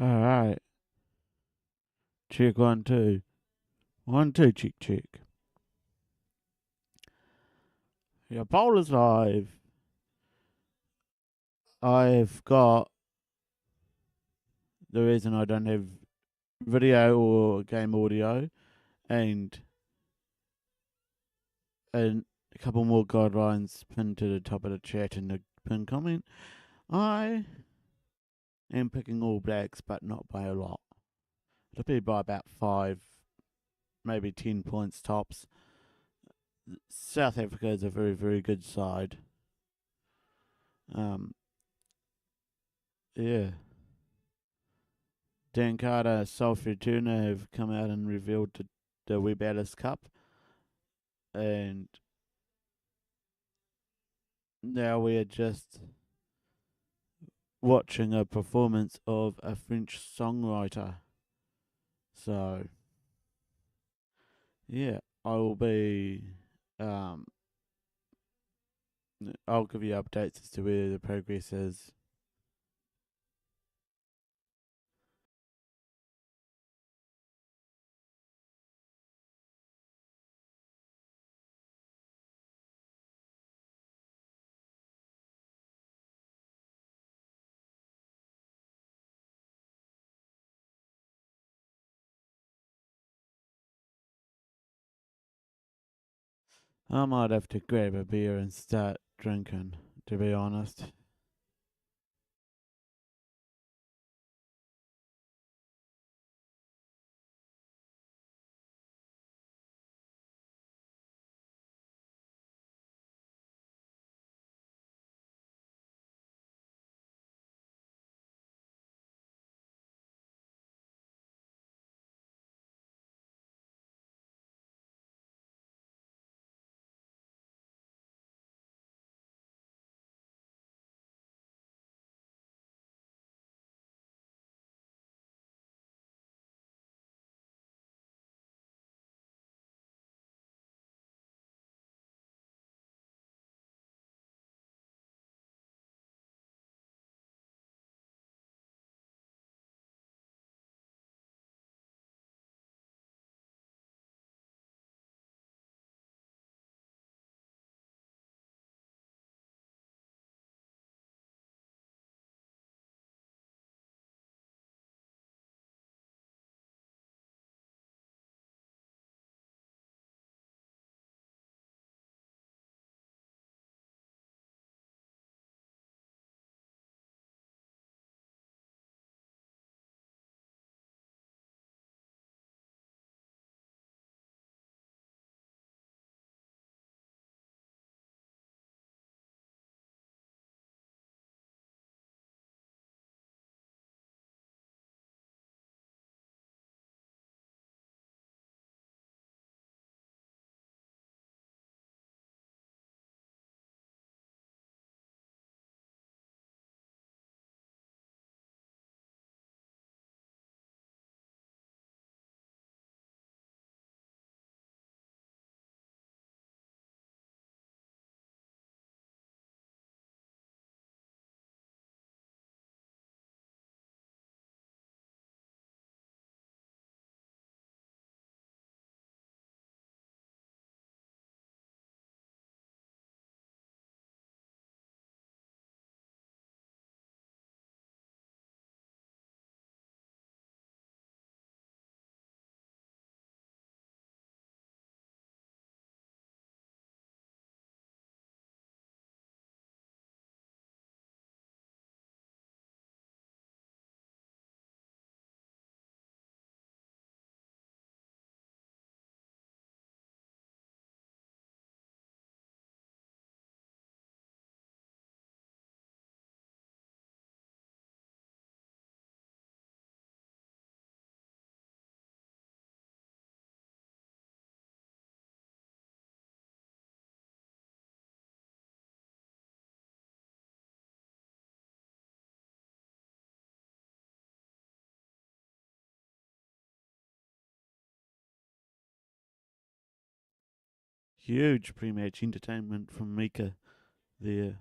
Alright. Check 1 2. 1 2, check check. Your poll is live. I've got the reason I don't have video or game audio and a couple more guidelines pinned to the top of the chat and the pinned comment. I am picking All Blacks, but not by a lot. It'll be by about 5, maybe 10 points tops. South Africa is a very, very good side. Yeah. Dan Carter, Sulphur Turner have come out and revealed the Web Alice Cup. And now we're just watching a performance of a French songwriter. So, yeah, I will be. I'll give you updates as to where the progress is. I might have to grab a beer and start drinking, to be honest. Huge pre-match entertainment from Mika there.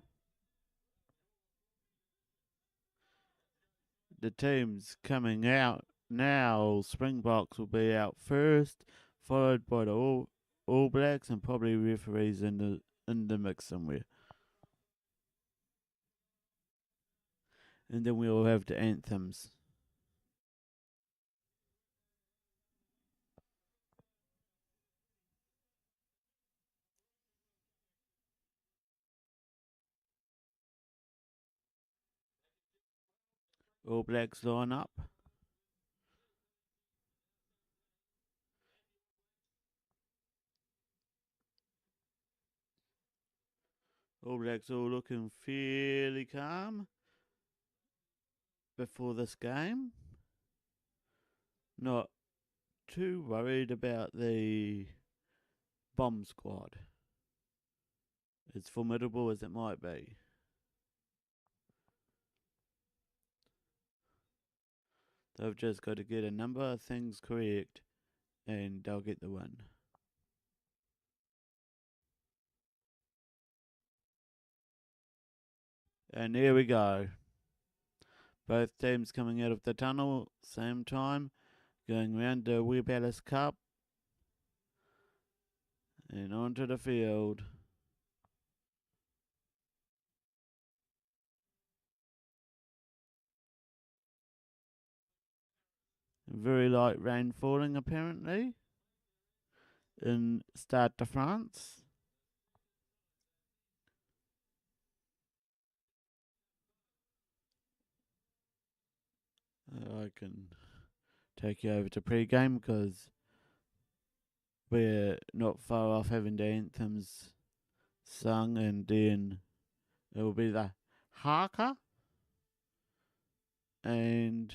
the teams coming out now, Springboks will be out first, followed by the All Blacks and probably referees in the mix somewhere. And then we'll have the anthems. All Blacks line up. All Blacks all looking fairly calm before this game. Not too worried about the bomb squad. As formidable as it might be. They've just got to get a number of things correct and they'll get the win. And here we go. Both teams coming out of the tunnel, same time, going round the Webb Ellis Cup and onto the field. Very light rain falling apparently in Stade de France. I can take you over to pre-game because we're not far off having the anthems sung, and then it will be the Haka, and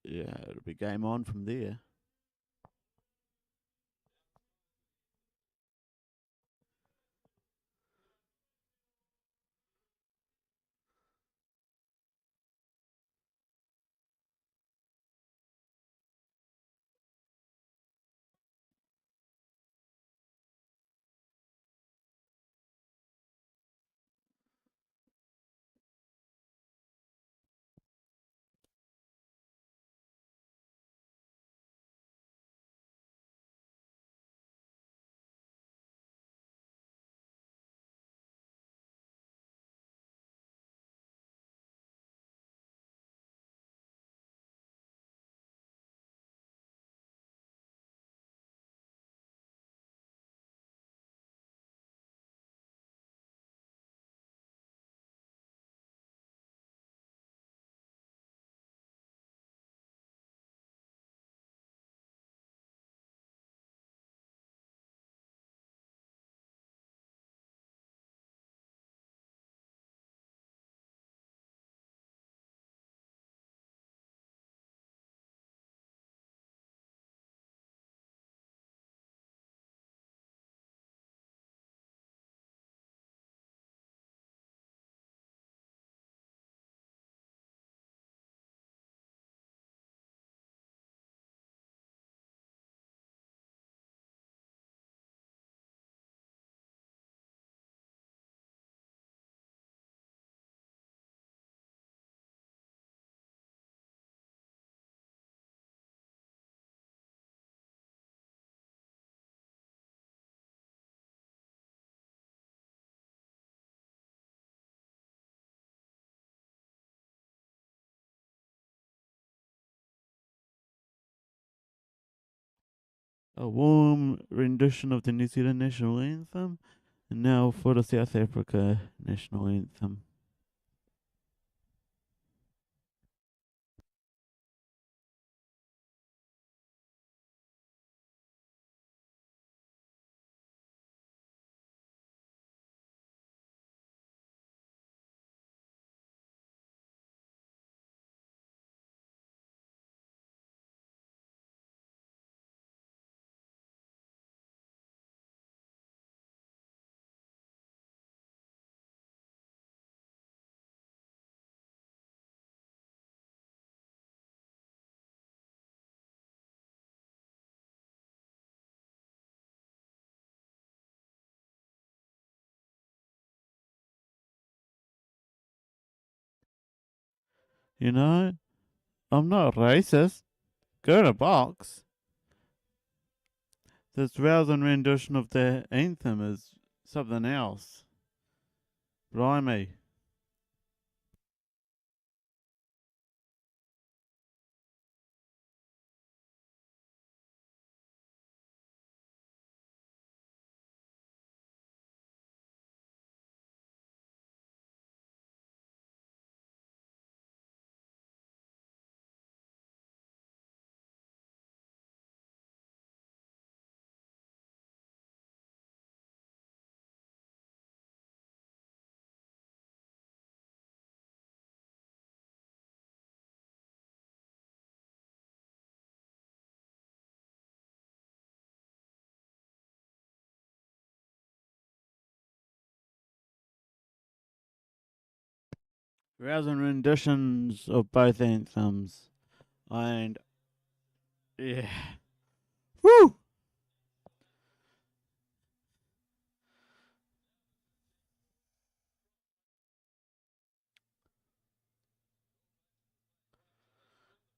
yeah, it'll be game on from there. A warm rendition of the New Zealand national anthem, and now for the South Africa national anthem. You know, I'm not racist. Go to box. This rousing rendition of the anthem is something else. Blimey. Rousing renditions of both anthems. And yeah. Woo!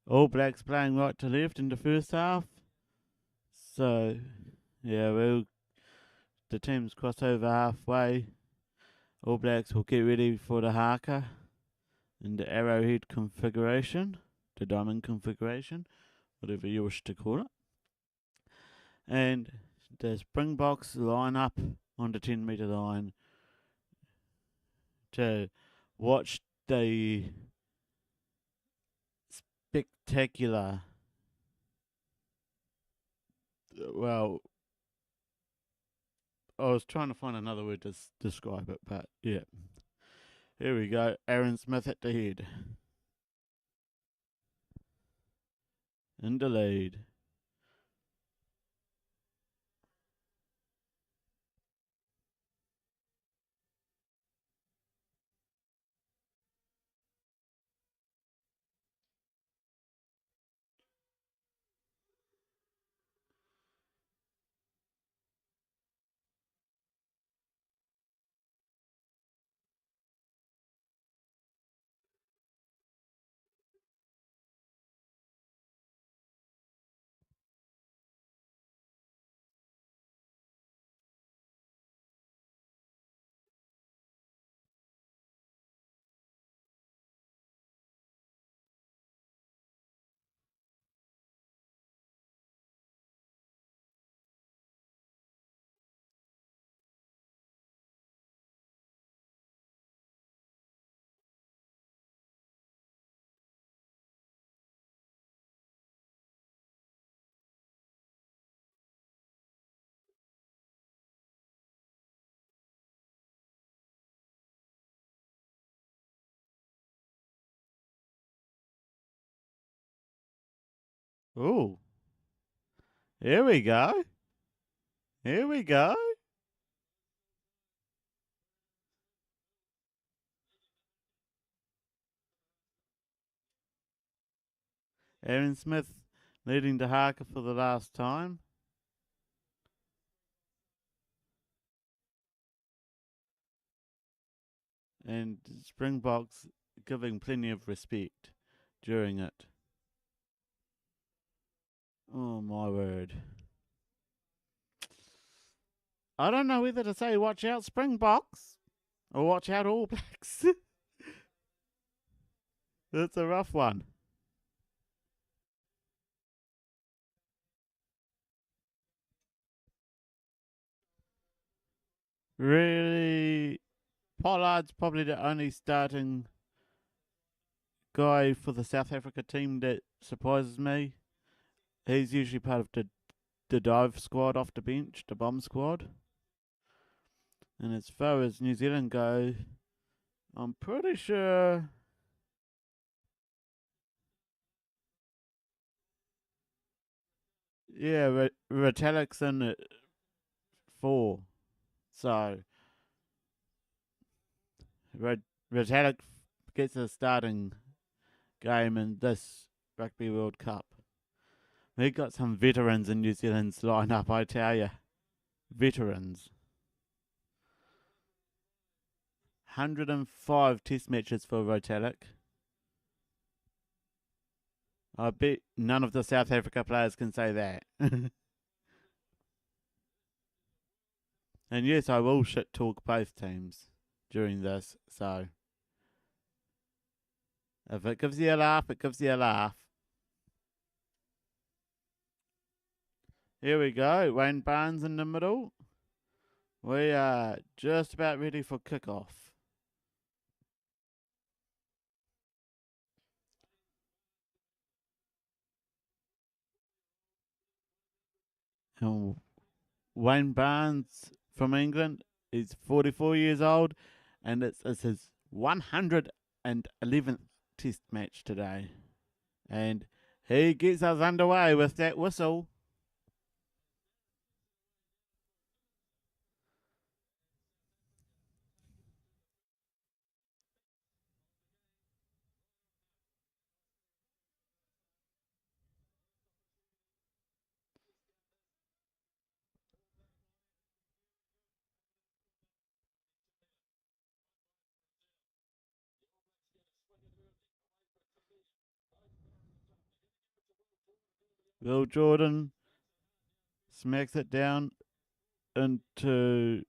All Blacks playing right to left in the first half. So yeah, the teams cross over halfway. All Blacks will get ready for the Haka in the arrowhead configuration, the diamond configuration, whatever you wish to call it. And the Springboks line up on the 10-metre line to watch the spectacular, well, I was trying to find another word to describe it, but yeah. Here we go. Aaron Smith at the head. In the lead. Ooh. Here we go. Here we go. Aaron Smith leading the Haka for the last time. And Springboks giving plenty of respect during it. Oh my word. I don't know whether to say watch out Springboks or watch out All Blacks. It's a rough one. Really, Pollard's probably the only starting guy for the South Africa team that surprises me. He's usually part of the dive squad off the bench, the bomb squad. And as far as New Zealand go, I'm pretty sure. Yeah, Retallick's in at 4. So, Retallick gets a starting game in this Rugby World Cup. We got some veterans in New Zealand's lineup, I tell you. Veterans. 105 test matches for Retallick. I bet none of the South Africa players can say that. And yes, I will shit talk both teams during this, so if it gives you a laugh, it gives you a laugh. Here we go, Wayne Barnes in the middle. We are just about ready for kickoff. And Wayne Barnes from England is 44 years old, and it's his 111th Test match today. And he gets us underway with that whistle. Will Jordan smacks it down into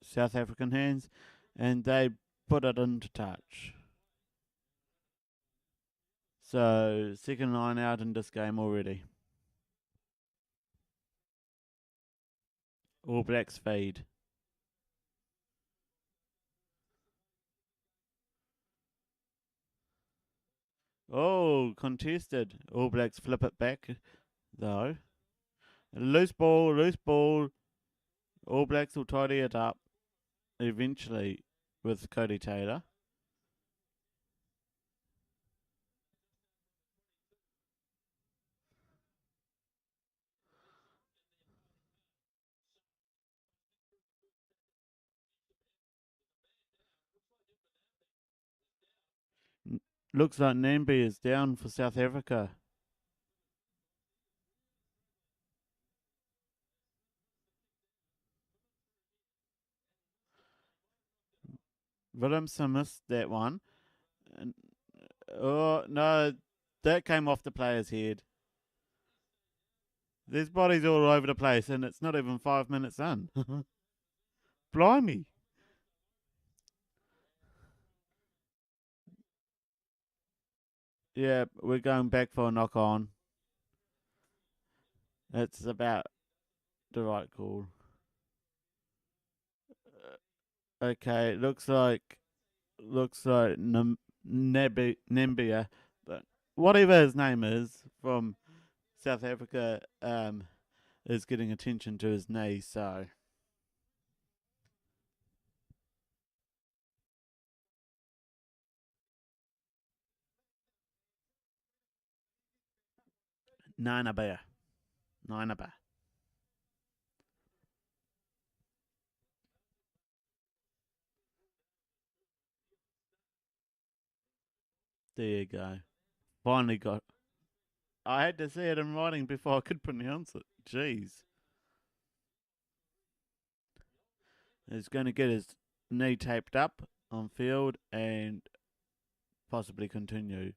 South African hands, and they put it into touch. So, second line out in this game already. All Blacks feed. Oh, contested. All Blacks flip it back, though. Loose ball, loose ball. All Blacks will tidy it up eventually with Cody Taylor. Looks like Nambi is down for South Africa. Williamson missed that one. And, oh, no, that came off the player's head. There's bodies all over the place, and it's not even 5 minutes in. Blimey. Yeah, we're going back for a knock on. It's about the right call. Okay, looks like Nambia, but whatever his name is from South Africa, is getting attention to his knee. So Nanaba. There you go. Finally got. I had to see it in writing before I could pronounce it. Jeez. He's going to get his knee taped up on field and possibly continue.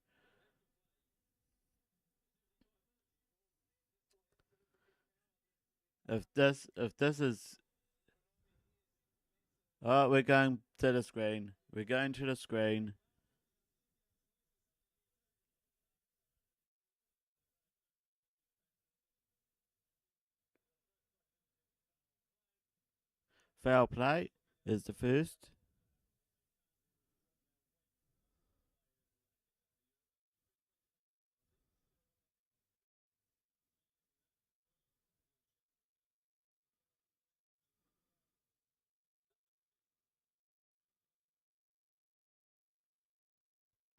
If this is, oh, we're going to the screen. We're going to the screen. Foul play is the first.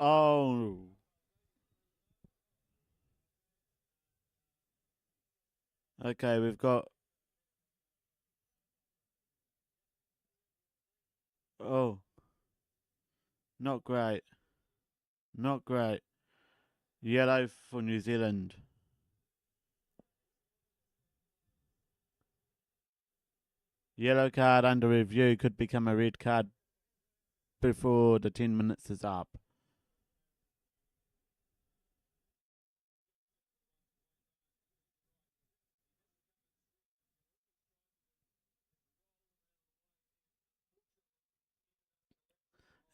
Oh. Okay, we've got. Oh. Not great. Not great. Yellow for New Zealand. Yellow card under review could become a red card before the 10 minutes is up.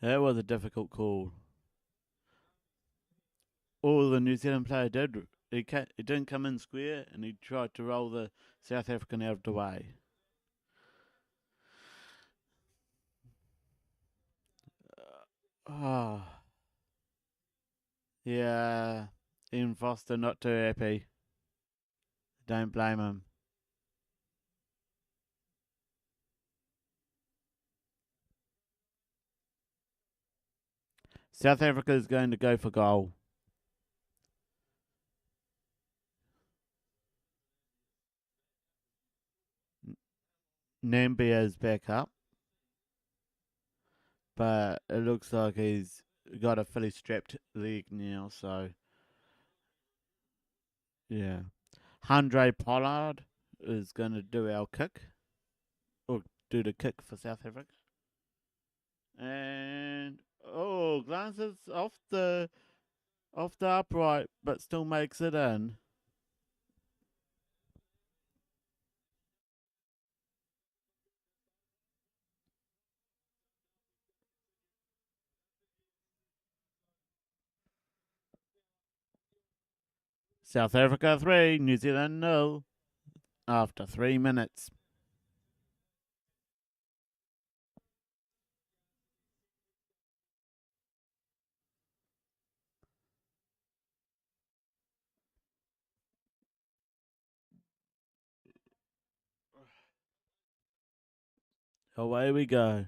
That was a difficult call. All the New Zealand player did, he didn't come in square and he tried to roll the South African out of the way. Oh, yeah. Ian Foster not too happy. Don't blame him. South Africa is going to go for goal. Nambia's back up, but it looks like he's got a fully strapped leg now, so yeah. Handré Pollard is going to do our kick, or do the kick for South Africa. And glances off the upright, but still makes it in. South Africa 3, New Zealand 0 after 3 minutes. Away we go.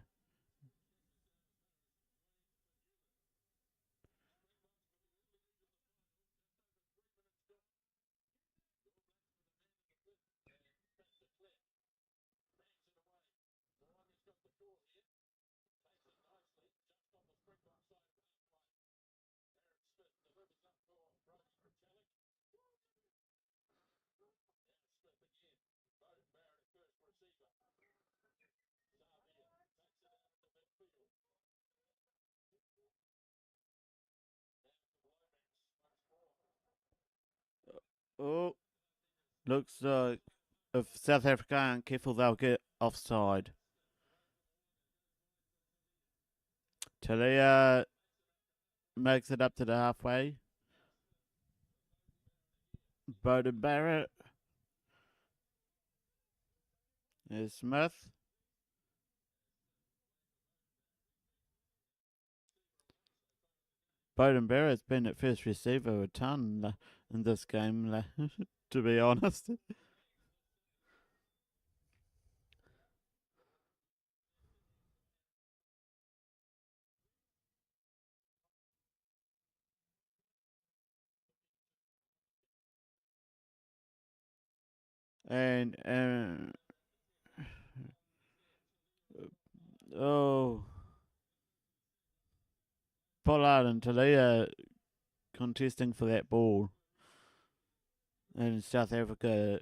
Oh, looks like if South Africa aren't careful, they'll get offside. Talia makes it up to the halfway. Bowden Barrett. There's Smith. Bowden Barrett's been at first receiver a ton in this game, to be honest. And oh, Pollard and Talia contesting for that ball, and South Africa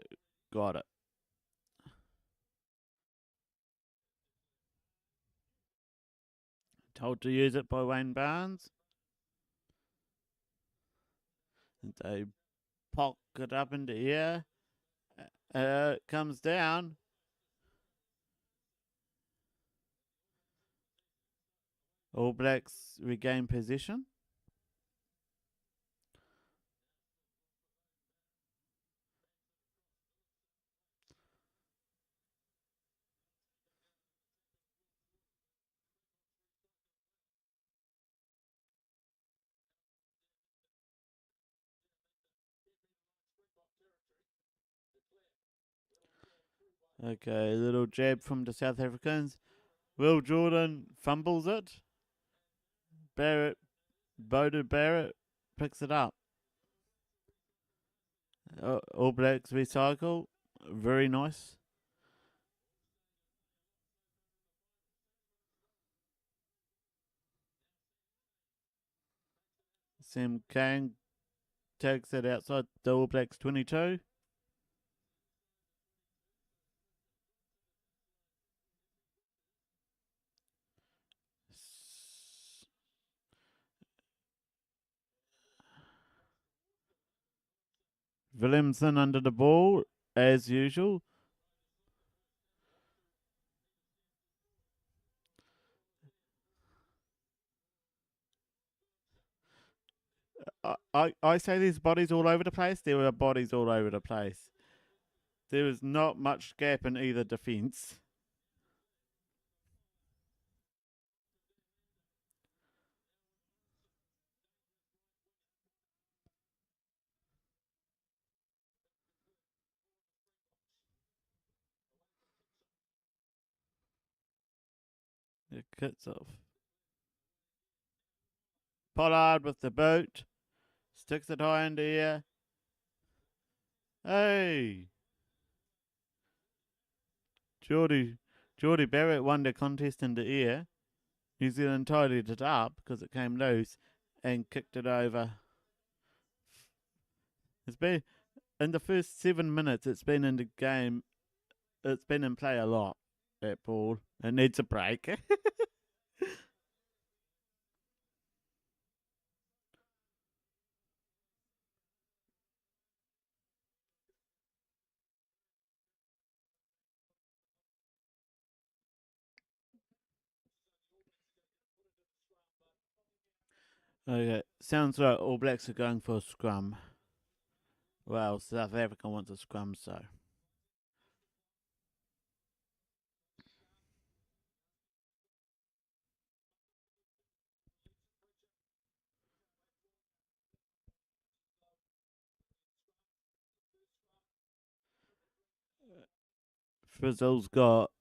got it. Told to use it by Wayne Barnes. And they pocket up into here. It comes down. All Blacks regain possession. Okay, a little jab from the South Africans. Will Jordan fumbles it. Bowden Barrett picks it up. All Blacks recycle. Very nice. Sam Kang takes it outside the All Blacks 22. Williamson under the ball, as usual. I say there's bodies all over the place. There were bodies all over the place. There was not much gap in either defence. It kicks off. Pollard with the boot. Sticks it high in the air. Hey! Geordie Barrett won the contest in the air. New Zealand tidied it up because it came loose and kicked it over. It's been in the first 7 minutes. It's been in the game. It's been in play a lot. That ball. It needs a break. Okay, sounds like All Blacks are going for a scrum. Well, South Africa wants a scrum, so. Frizzle's got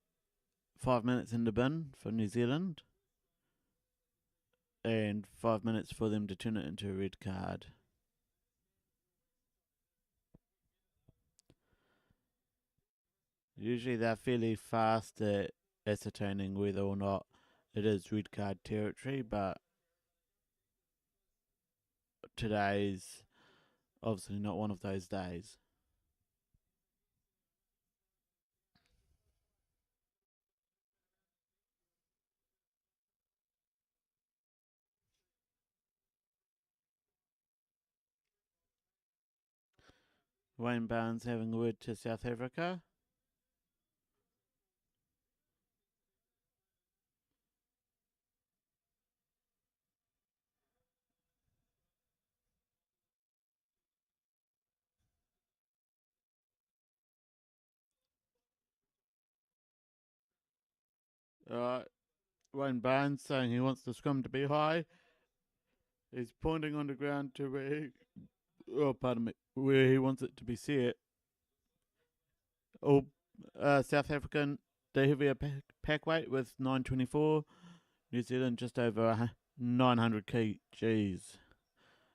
5 minutes in the bin for New Zealand. And 5 minutes for them to turn it into a red card. Usually they're fairly fast at ascertaining whether or not it is red card territory, but today's obviously not one of those days. Wayne Barnes having a word to South Africa. Alright, Wayne Barnes saying he wants the scrum to be high. He's pointing on the ground to where he wants it to be set. South African, the heavier pack weight with 924. New Zealand just over 900 kgs.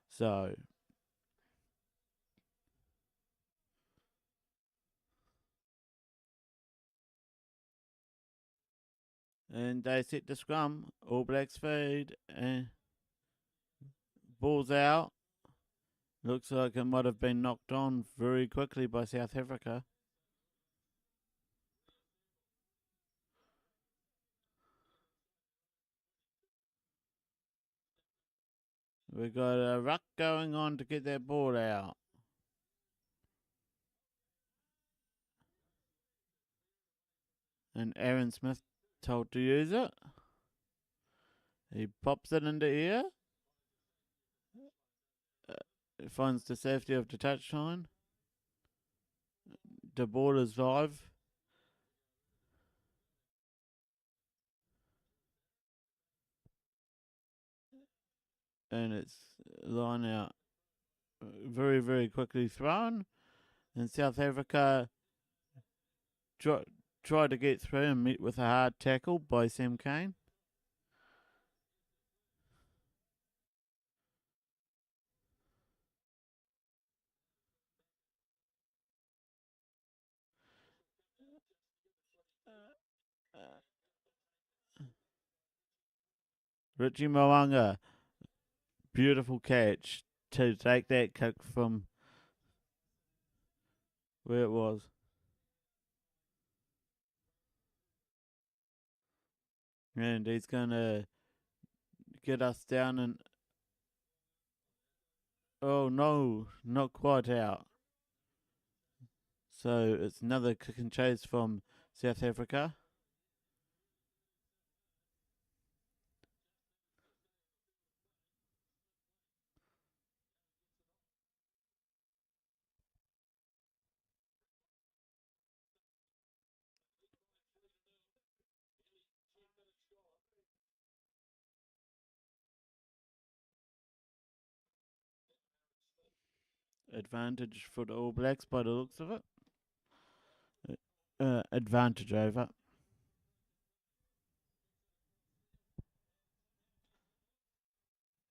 So, and they set the scrum. All Blacks feed and balls out. Looks like it might have been knocked on very quickly by South Africa. We got a ruck going on to get that ball out. And Aaron Smith told to use it. He pops it into air. Finds the safety of the touchline. The ball is live. And it's line out very, very quickly thrown. And South Africa tried to get through and meet with a hard tackle by Sam Cane. Richie Mo'unga, beautiful catch to take that kick from where it was. And he's going to get us down and... Oh no, not quite out. So it's another kick and chase from South Africa. Advantage for the All Blacks by the looks of it. Advantage over.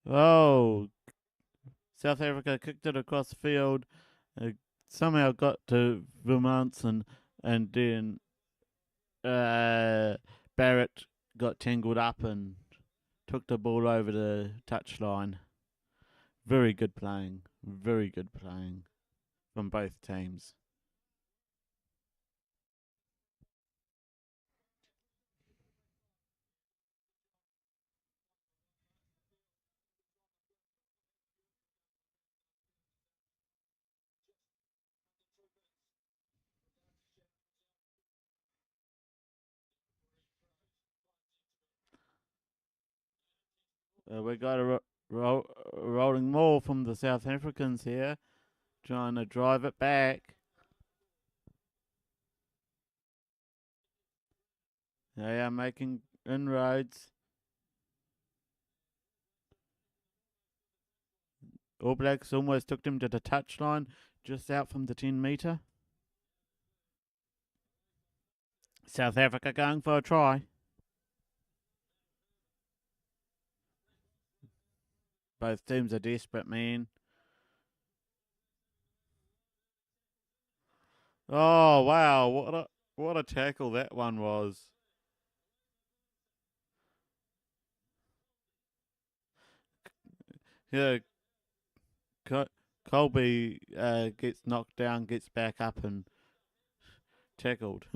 Oh, South Africa kicked it across the field. Somehow got to Vermont and then Barrett got tangled up and took the ball over the touchline. Very good playing. Very good playing from both teams. We got a rolling maul from the South Africans here, trying to drive it back. They are making inroads. All Blacks almost took them to the touchline, just out from the 10-metre. South Africa going for a try. Both teams are desperate, man. Oh wow, what a tackle that one was. Yeah, Colby gets knocked down, gets back up and tackled.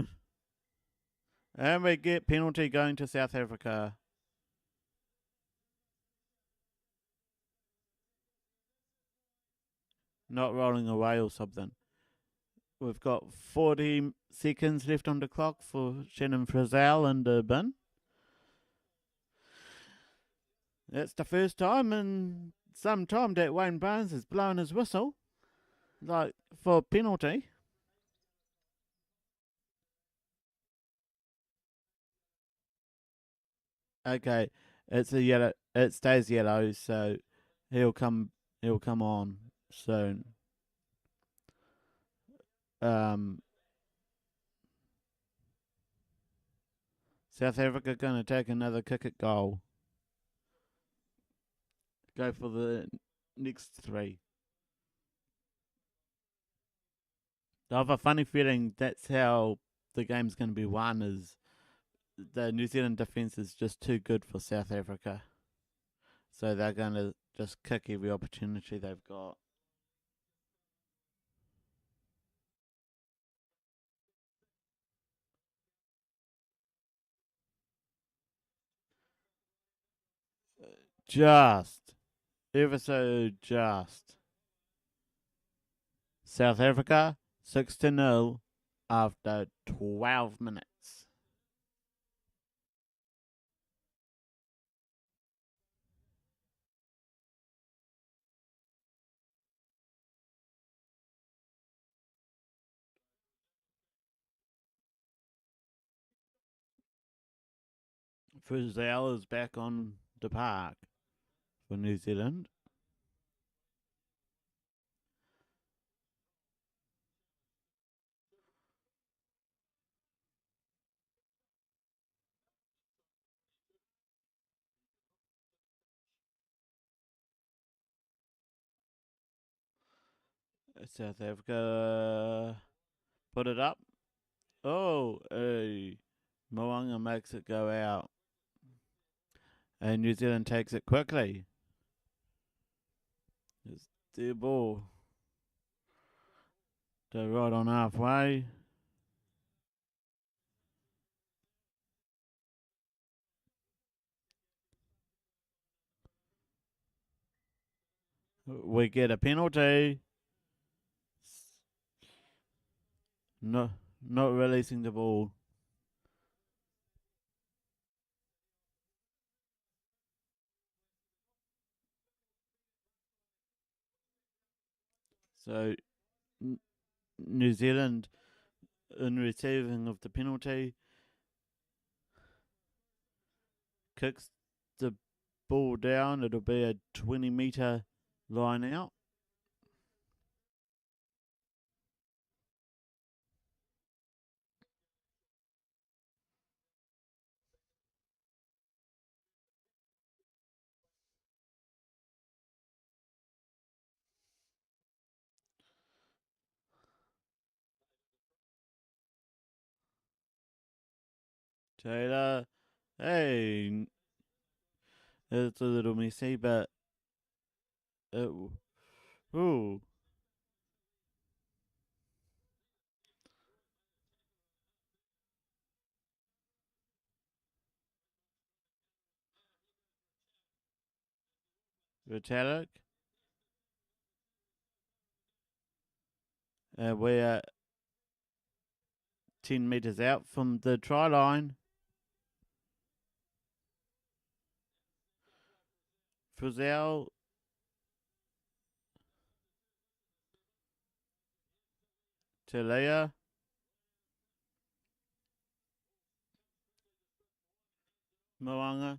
And we get penalty going to South Africa. Not rolling away or something. We've got 40 seconds left on the clock for Shannon Frizzell and the bin. That's the first time in some time that Wayne Barnes has blown his whistle, like for a penalty. Okay, it's a yellow. It stays yellow, so he'll come. He'll come on soon. South Africa going to take another kick at goal. Go for the next three. I have a funny feeling that's how the game's going to be won. Is the New Zealand defence is just too good for South Africa, so they're going to just kick every opportunity they've got. Just, ever so just. South Africa 6-0 after 12 minutes. Frizzell is back on the park for New Zealand. South Africa put it up. Oh, Moanga makes it go out. And New Zealand takes it quickly. It's their ball. They're right on halfway. We get a penalty. No, not releasing the ball. So New Zealand, in receiving of the penalty, kicks the ball down. It'll be a 20-metre line out. Taylor. Hey, it's a little messy, but ooh, Vitalik. We're 10 metres out from the try line. Frizzell. Talia. Moanga.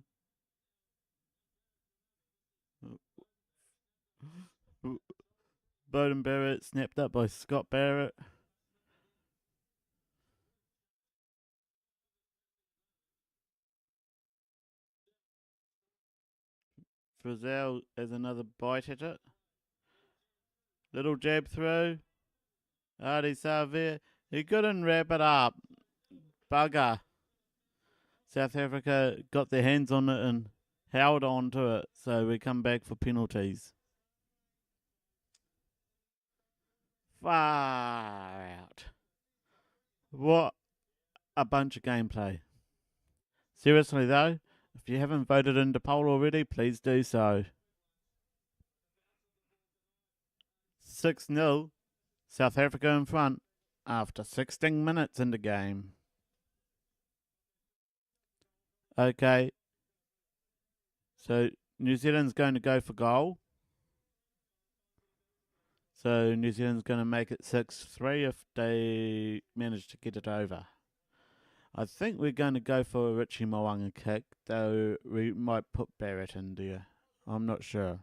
Bowden Barrett snapped up by Scott Barrett. Frizzell has another bite at it. Little jab through. Artie Savir. He couldn't wrap it up. Bugger. South Africa got their hands on it and held on to it. So we come back for penalties. Far out. What a bunch of gameplay. Seriously though, if you haven't voted in the poll already, please do so. 6-0, South Africa in front after 16 minutes in the game. Okay, so New Zealand's going to go for goal. So New Zealand's going to make it 6-3 if they manage to get it over. I think we're going to go for a Richie Mo'unga kick, though we might put Barrett in there. I'm not sure.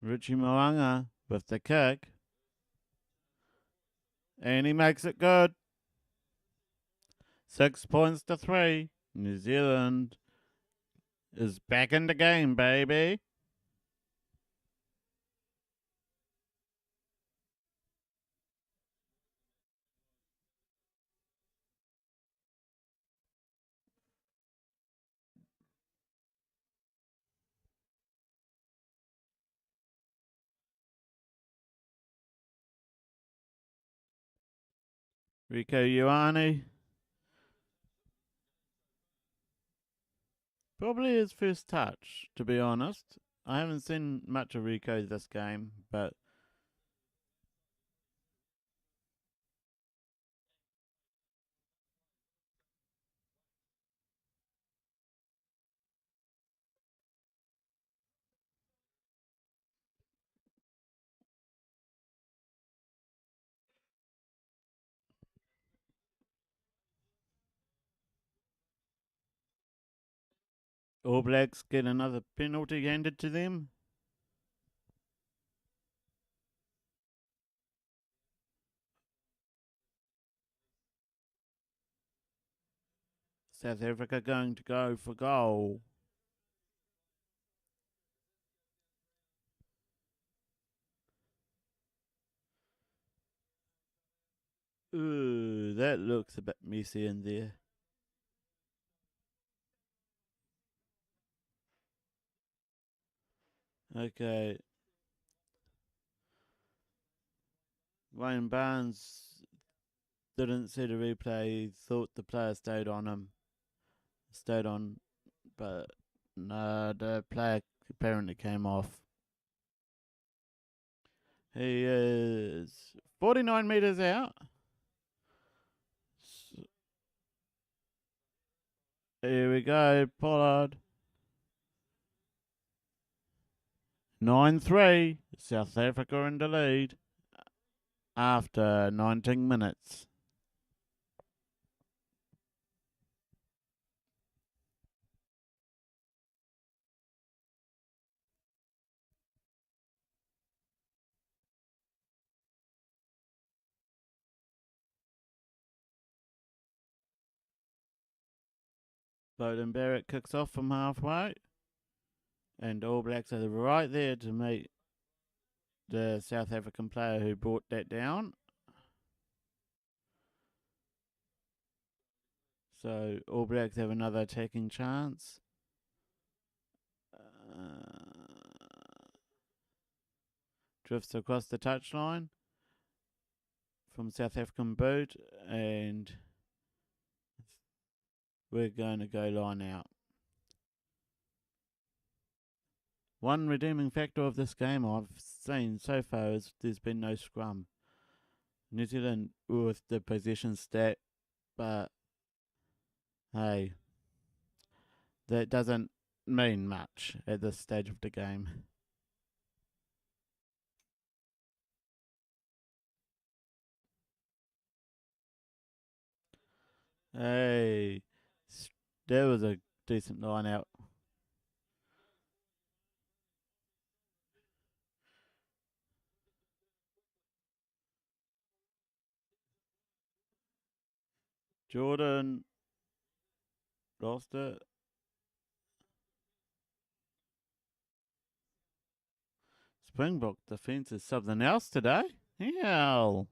Richie Mo'unga with the kick. And he makes it good. 6 points to 3. New Zealand is back in the game, baby. Rico Ioane. Probably his first touch, to be honest. I haven't seen much of Rico this game, but All Blacks get another penalty handed to them. South Africa going to go for goal. Ooh, that looks a bit messy in there. Okay. Wayne Barnes didn't see the replay, thought the player stayed on, but no, the player apparently came off. He is 49 metres out. Here we go, Pollard. 9-3. South Africa in the lead after 19 minutes. Bowden Barrett kicks off from halfway. And All Blacks are right there to meet the South African player who brought that down. So All Blacks have another attacking chance. Drifts across the touchline from South African boot, and we're going to go line out. One redeeming factor of this game I've seen so far is there's been no scrum. New Zealand with the possession stat, but hey, that doesn't mean much at this stage of the game. Hey, that was a decent line out. Jordan lost it. Springbok defence is something else today. Hell.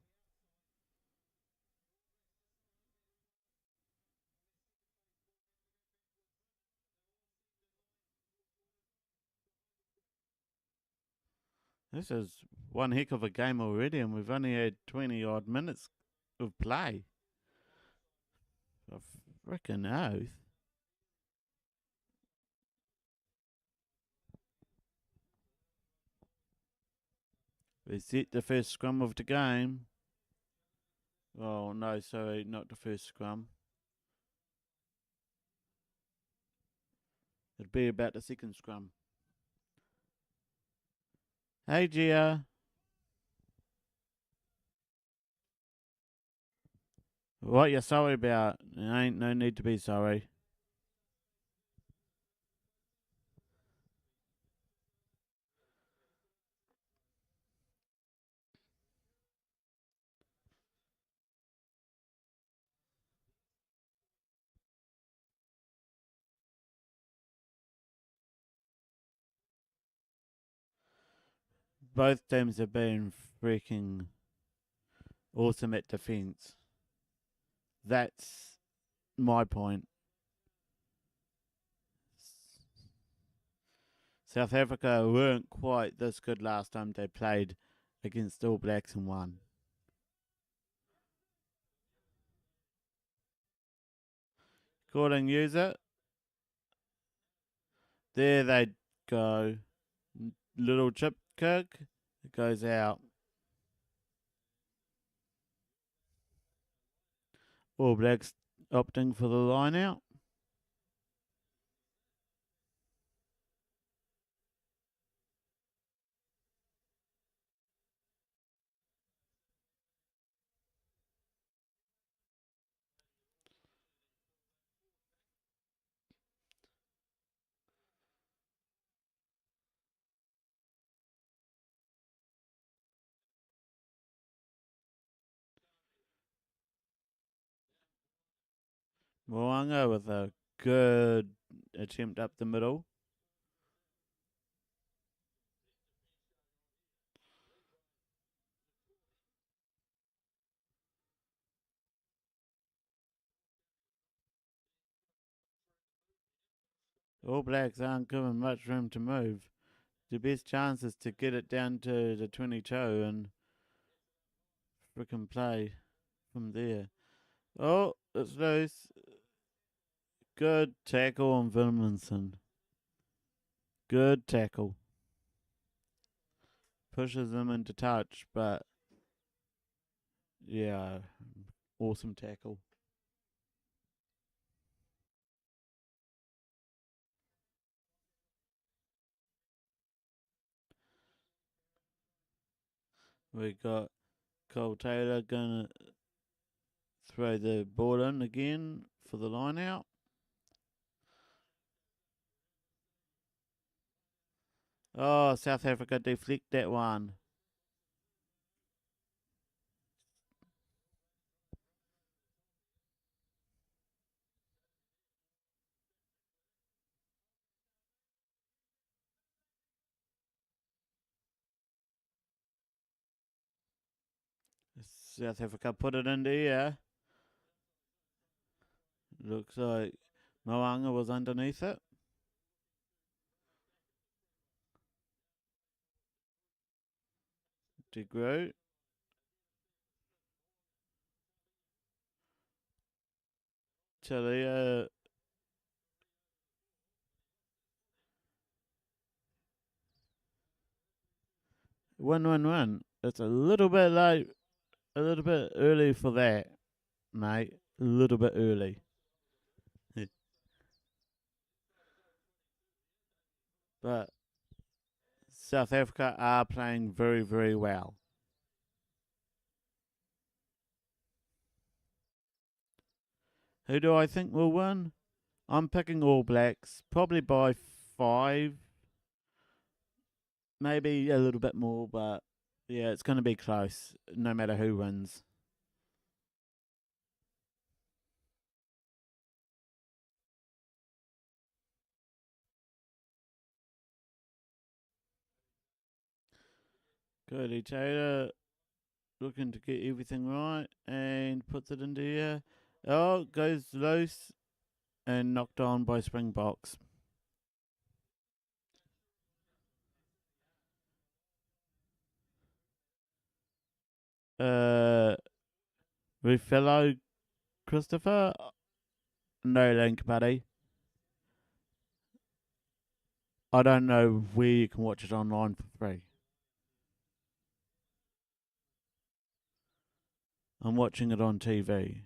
This is one heck of a game already, and we've only had 20 odd minutes of play. A frickin' oath. We set the first scrum of the game. Oh, no, sorry, not the first scrum. It'd be about the second scrum. Hey, Gia. What you sorry about? There ain't no need to be sorry. Both teams have been freaking awesome at defence. That's my point. South Africa weren't quite this good last time they played against All Blacks and won. Calling user. There they go. Little chip kick. It goes out. All Blacks opting for the line out. Moanga with a good attempt up the middle. All Blacks aren't given much room to move. The best chance is to get it down to the 22 and frickin' play from there. Oh, it's loose. Good tackle on Williamson. Good tackle. pushes him into touch, but yeah, awesome tackle. We got Cole Taylor gonna throw the ball in again for the line out. Oh, South Africa deflect that one. South Africa put it in the air. Looks like Moanga was underneath it. De Groot. Talia. Win. It's a little bit late, a little bit early for that, mate. A little bit early. But South Africa are playing very, very well. Who do I think will win? I'm picking All Blacks, probably by 5, maybe a little bit more, but yeah, it's going to be close no matter who wins. Cody Taylor looking to get everything right and puts it into here. Oh, goes loose and knocked on by Springboks. Ruffalo Christopher? No link, buddy. I don't know where you can watch it online for free. I'm watching it on TV.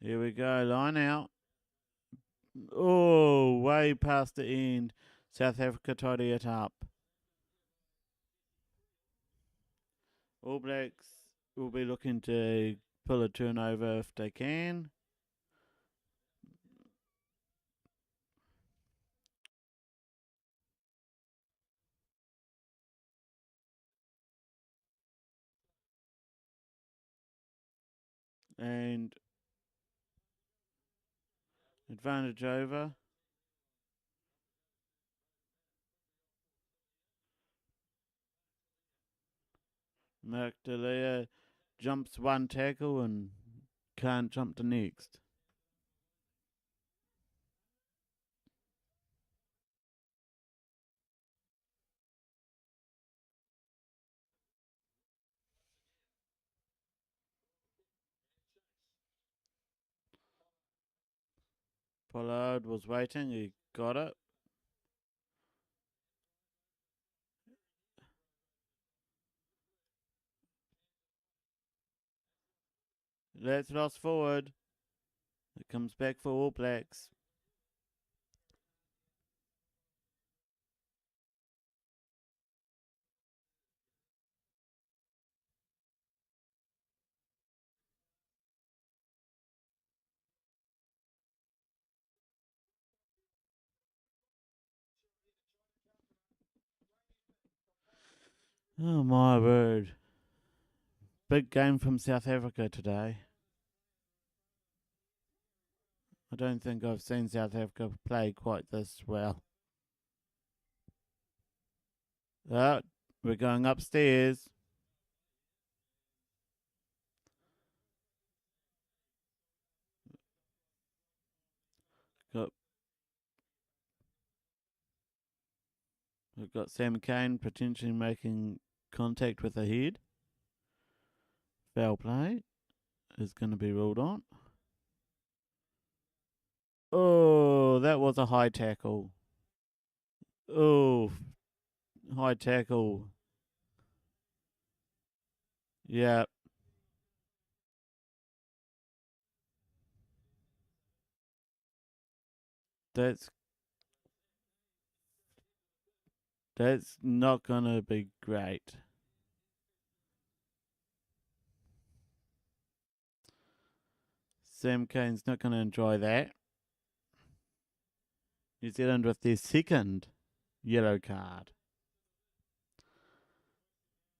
Here we go, line out. Oh, way past the end. South Africa tidy it up. All Blacks will be looking to pull a turnover if they can. And advantage over. Mark Delia jumps one tackle and can't jump the next. Pollard was waiting, he got it. Let's lost forward. It comes back for All Blacks. Oh my word. Big game from South Africa today. I don't think I've seen South Africa play quite this well. Oh, we're going upstairs. Got We've got Sam Cane potentially making contact with the head. Foul play is going to be ruled on. Oh, that was a high tackle. Oh, high tackle. Yeah. That's not going to be great. Sam Cane's not going to enjoy that. New Zealand with their second yellow card.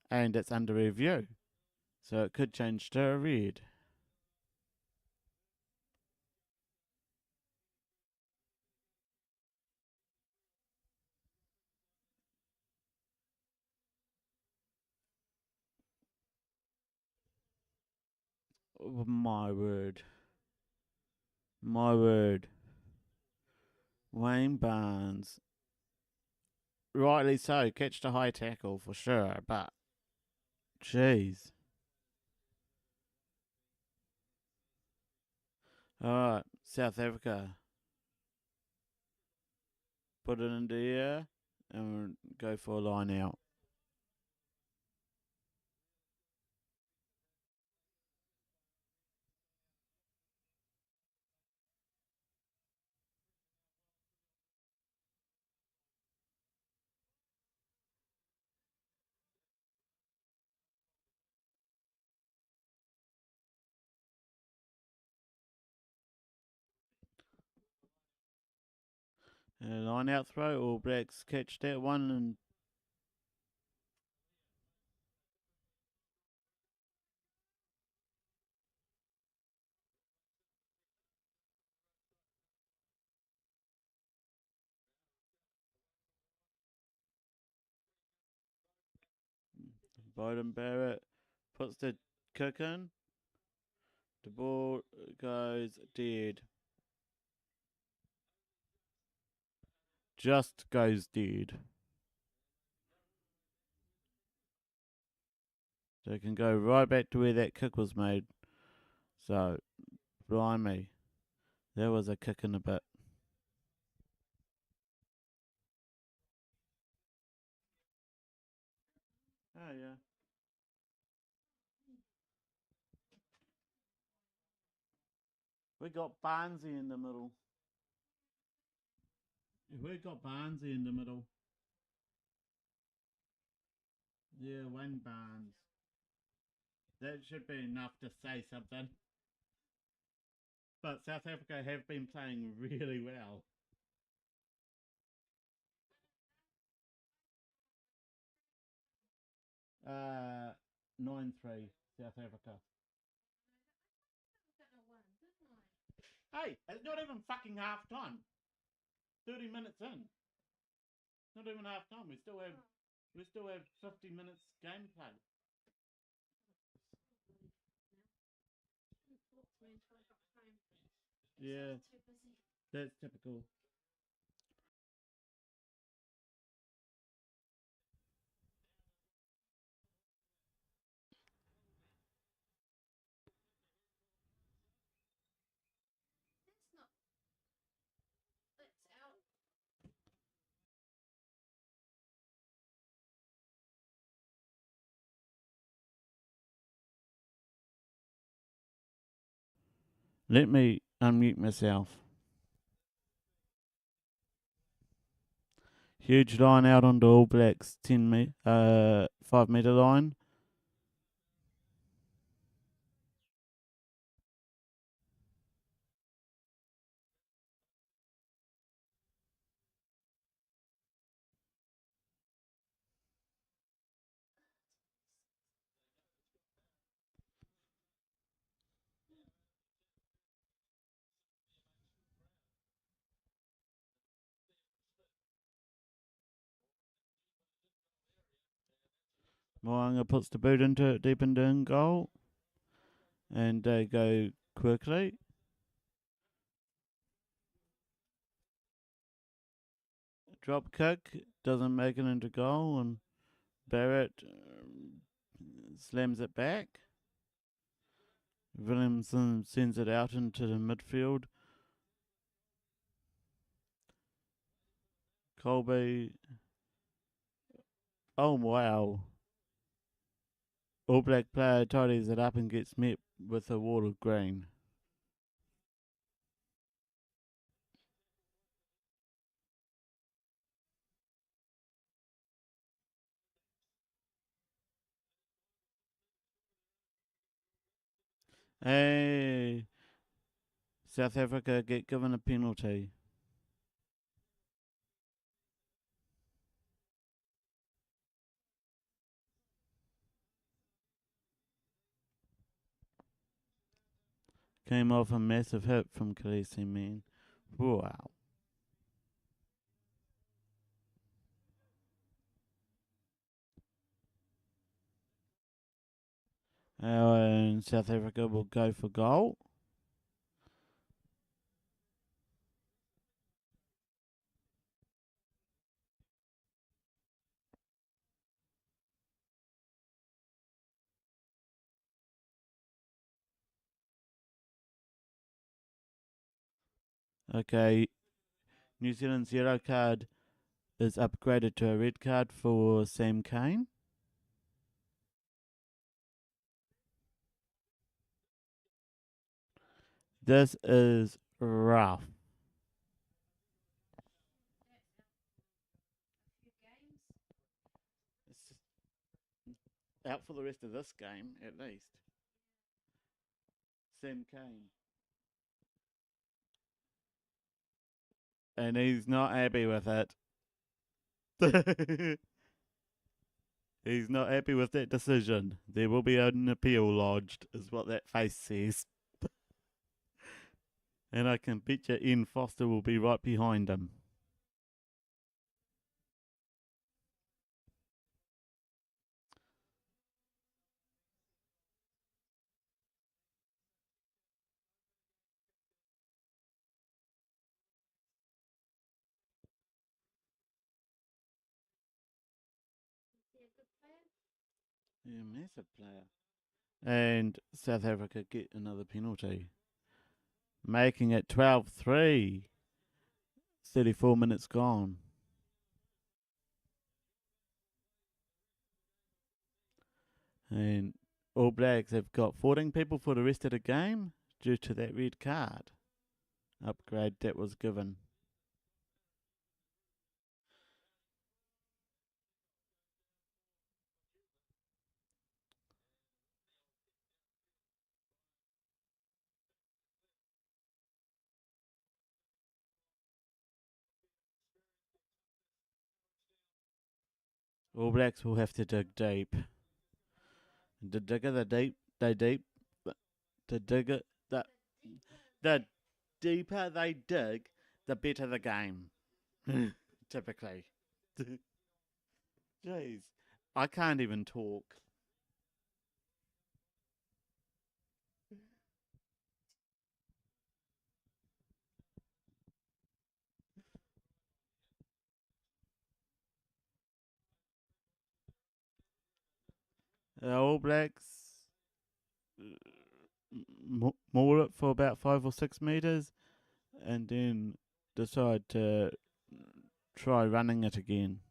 And it's under review. So it could change to a red. Oh, my word. My word. Wayne Barnes. Rightly so. Catched a high tackle for sure, but jeez. Alright, South Africa. Put it into here and go for a line out. Line out throw. All Blacks catch that one and Bowden Barrett puts the kick in. The ball goes dead. Just goes dead. So it can go right back to where that kick was made. So, blimey. That was a kick in a bit. Oh, yeah. We got Barnesy in the middle. We got Barnesy in the middle. Yeah, Wayne Barnes. That should be enough to say something. But South Africa have been playing really well. 9-3, South Africa. Hey, it's not even fucking half time. 30 minutes in. Not even half time. We still have 50 minutes gameplay. Yeah, that's typical. Let me unmute myself. Huge line out onto All Blacks 5 metre line. Moanga puts the boot into it deep into in goal. And they go quickly. Drop kick doesn't make it into goal, and Barrett slams it back. Williamson sends it out into the midfield. Colby. Oh, wow. All Black player tidies it up and gets met with a wall of green. Hey, South Africa get given a penalty. Came off a massive hit from Khaleesi, man. Wow. And South Africa will go for goal. Okay, New Zealand's yellow card is upgraded to a red card for Sam Cane. This is rough. It's out for the rest of this game, at least. Sam Cane. And he's not happy with it. He's not happy with that decision. There will be an appeal lodged, is what that face says. And I can bet you Ian Foster will be right behind him. Yeah, massive player. And South Africa get another penalty, making it 12-3. 34 minutes gone. And All Blacks have got 14 people for the rest of the game due to that red card upgrade that was given. All Blacks will have to dig deep. The digger, the deep, they deep, the digger, the deeper they dig, the better the game. Typically. Jeez, I can't even talk. The All Blacks maul it for about 5 or 6 meters, and then decide to try running it again.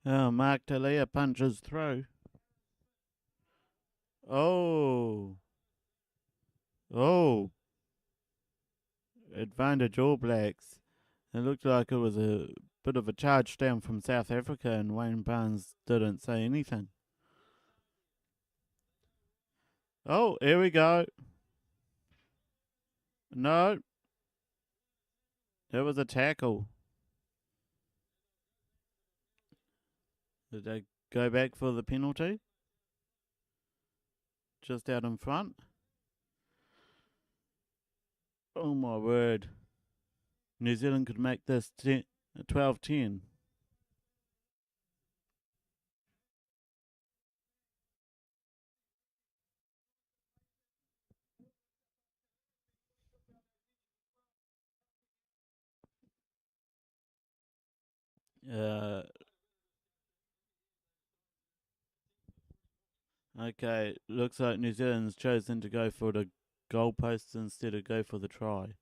Oh, Mark Talia punches through. Oh. Oh. Advantage All Blacks. It looked like it was a bit of a charge down from South Africa, and Wayne Barnes didn't say anything. Oh, here we go. No. It was a tackle. Did they go back for the penalty? Just out in front? Oh my word. New Zealand could make this 12-10. Okay, looks like New Zealand's chosen to go for the goalposts instead of go for the try.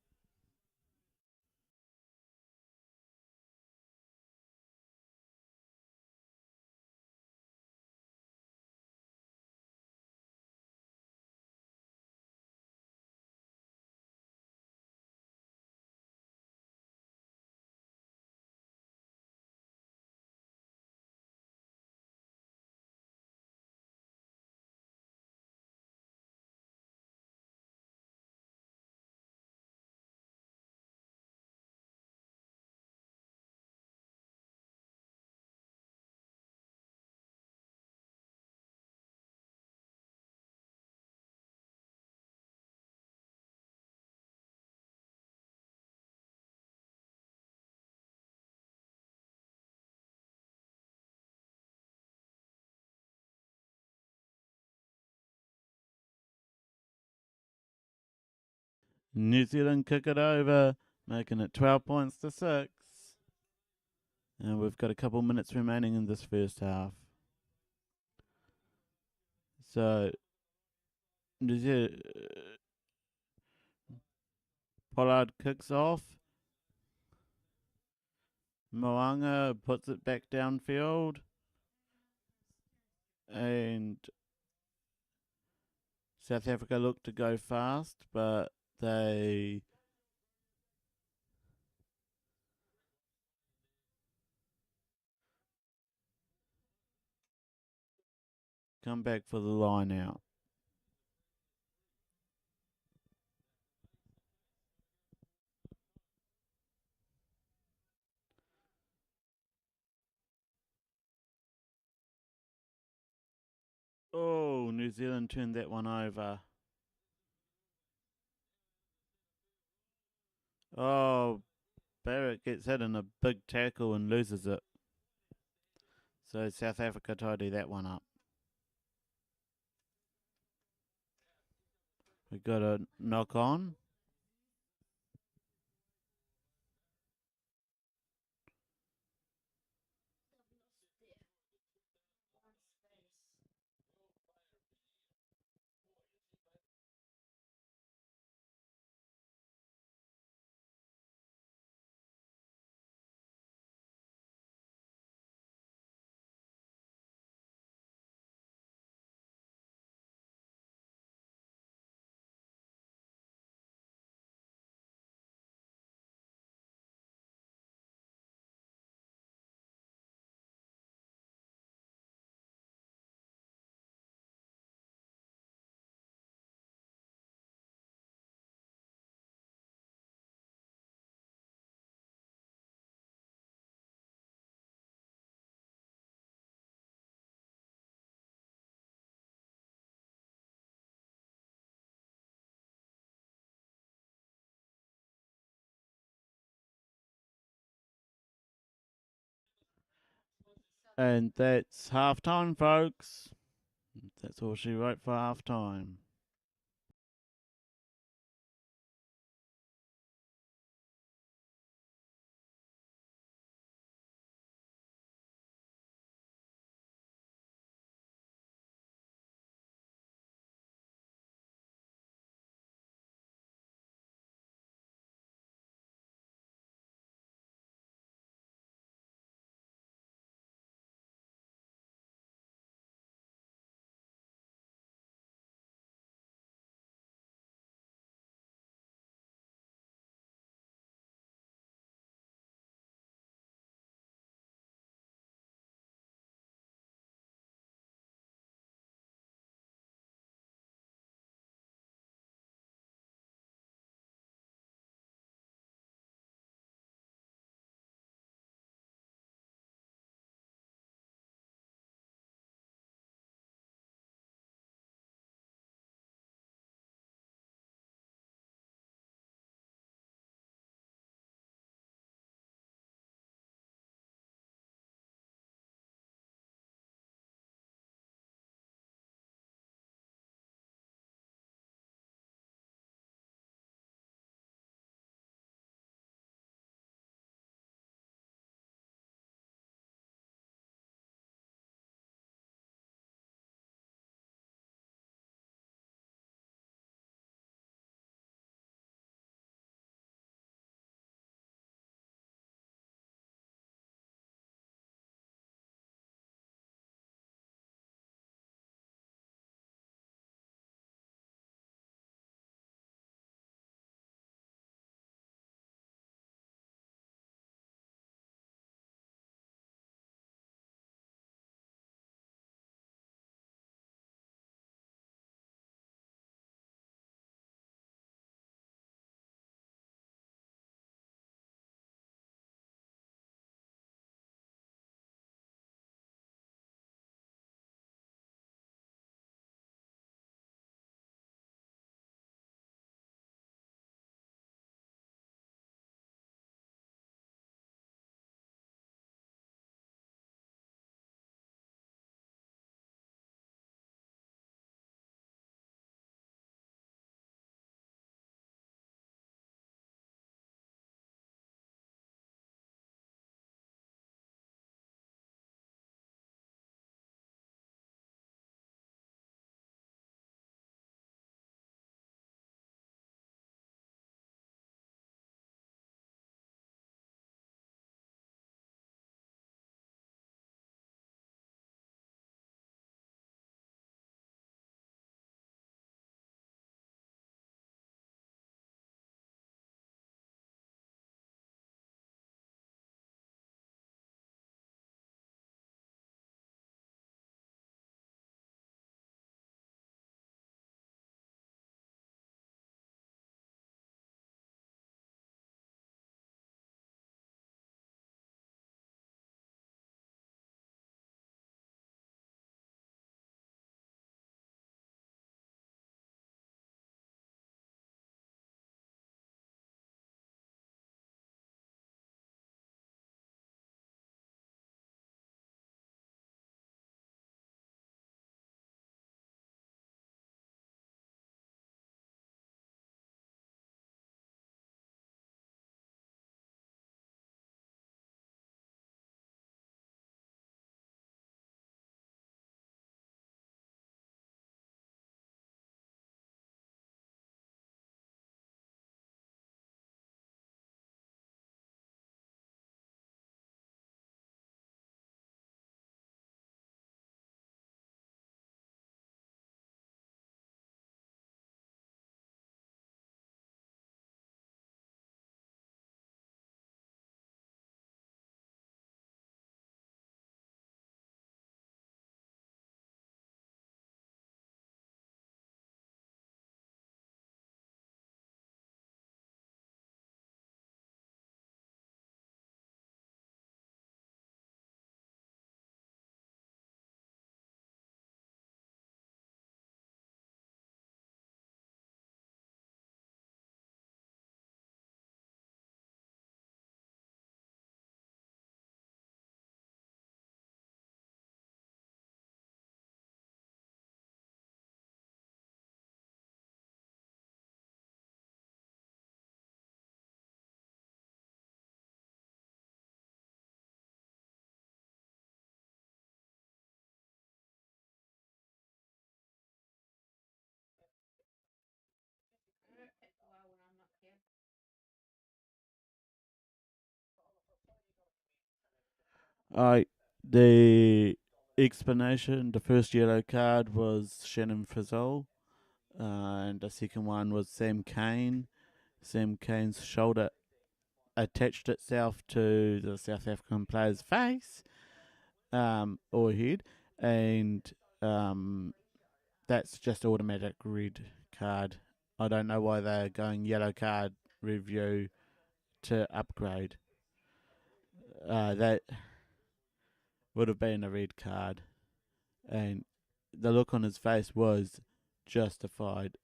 New Zealand kick it over, making it 12 points to 6. And we've got a couple minutes remaining in this first half. So, New Zealand, Pollard kicks off. Moanga puts it back downfield. And South Africa look to go fast, but they come back for the line out. Oh, New Zealand turned that one over. Oh, Barrett gets hit in a big tackle and loses it. So South Africa tidy that one up. We got a knock on. And that's half time, folks. That's all she wrote for half time. I the explanation. The first yellow card was Shannon Frizzell, and the second one was Sam Cane. Sam Cane's shoulder attached itself to the South African player's face, or head, and that's just automatic red card. I don't know why they're going yellow card review to upgrade. That would have been a red card, and the look on his face was justified.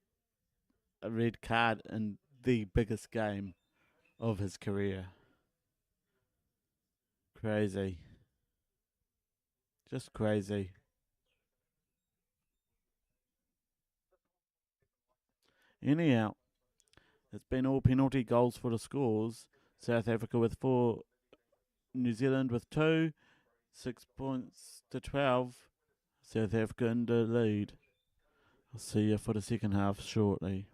A red card in the biggest game of his career. Crazy. Just crazy. Anyhow, it's been all penalty goals for the scores. South Africa with 4, New Zealand with 2, 6 points to 12. South Africa in the lead. I'll see you for the second half shortly.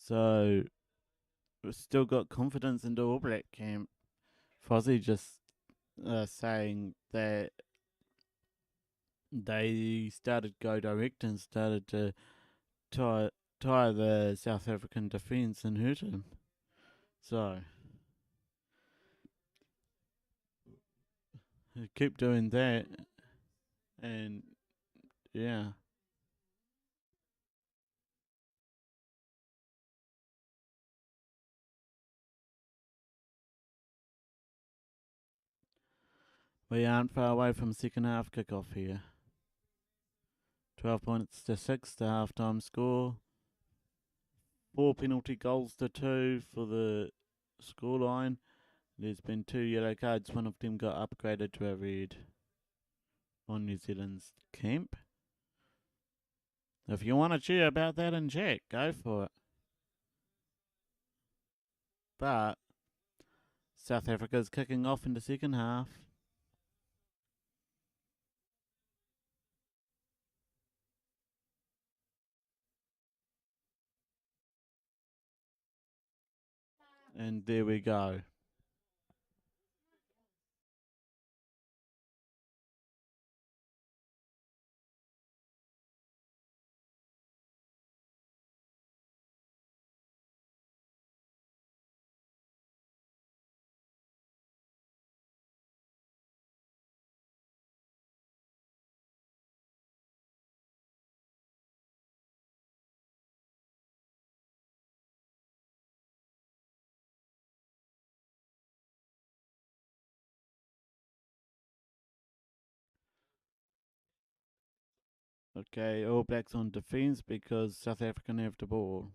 So we've still got confidence in the All Black camp. Fozzie just saying that they started go direct and started to tie the South African defence and hurt him. So keep doing that, and yeah. We aren't far away from second half kickoff here. 12 points to 6, the half time score. 4 penalty goals to 2 for the scoreline. There's been 2 yellow cards, one of them got upgraded to a red on New Zealand's camp. If you want to cheer about that in chat, go for it. But South Africa's kicking off in the second half. And there we go. Okay, All Blacks on defence because South African have the ball.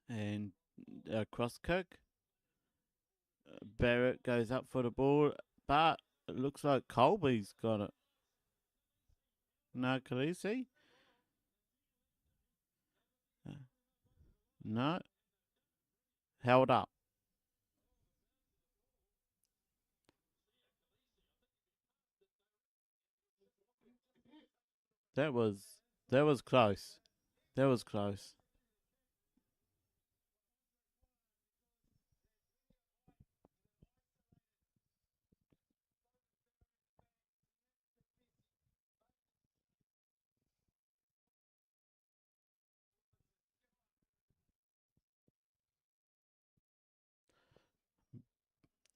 And a cross kick. Barrett goes up for the ball, but it looks like Colby's got it. No, Khaleesi? No. Held up. That was close. That was close.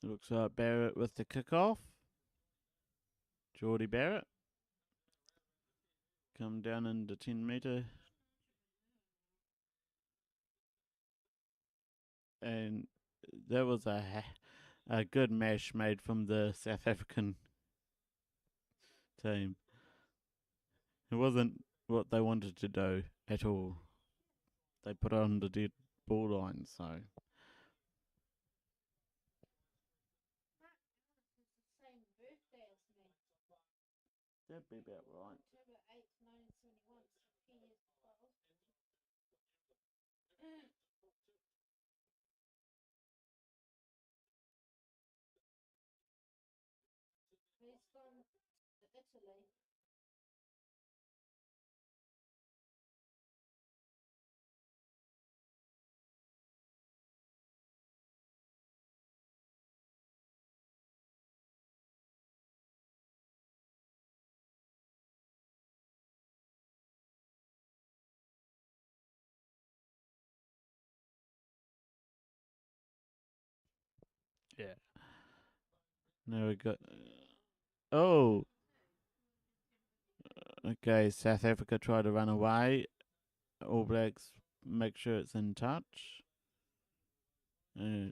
Looks like Barrett with the kickoff. Geordie Barrett. Come down in the 10 metre. And that was a good mash made from the South African team. It wasn't what they wanted to do at all. They put it on the dead ball line, so. That'd be about right. Yeah. Now we got. Oh! Okay, South Africa try to run away. All Blacks make sure it's in touch. Uh,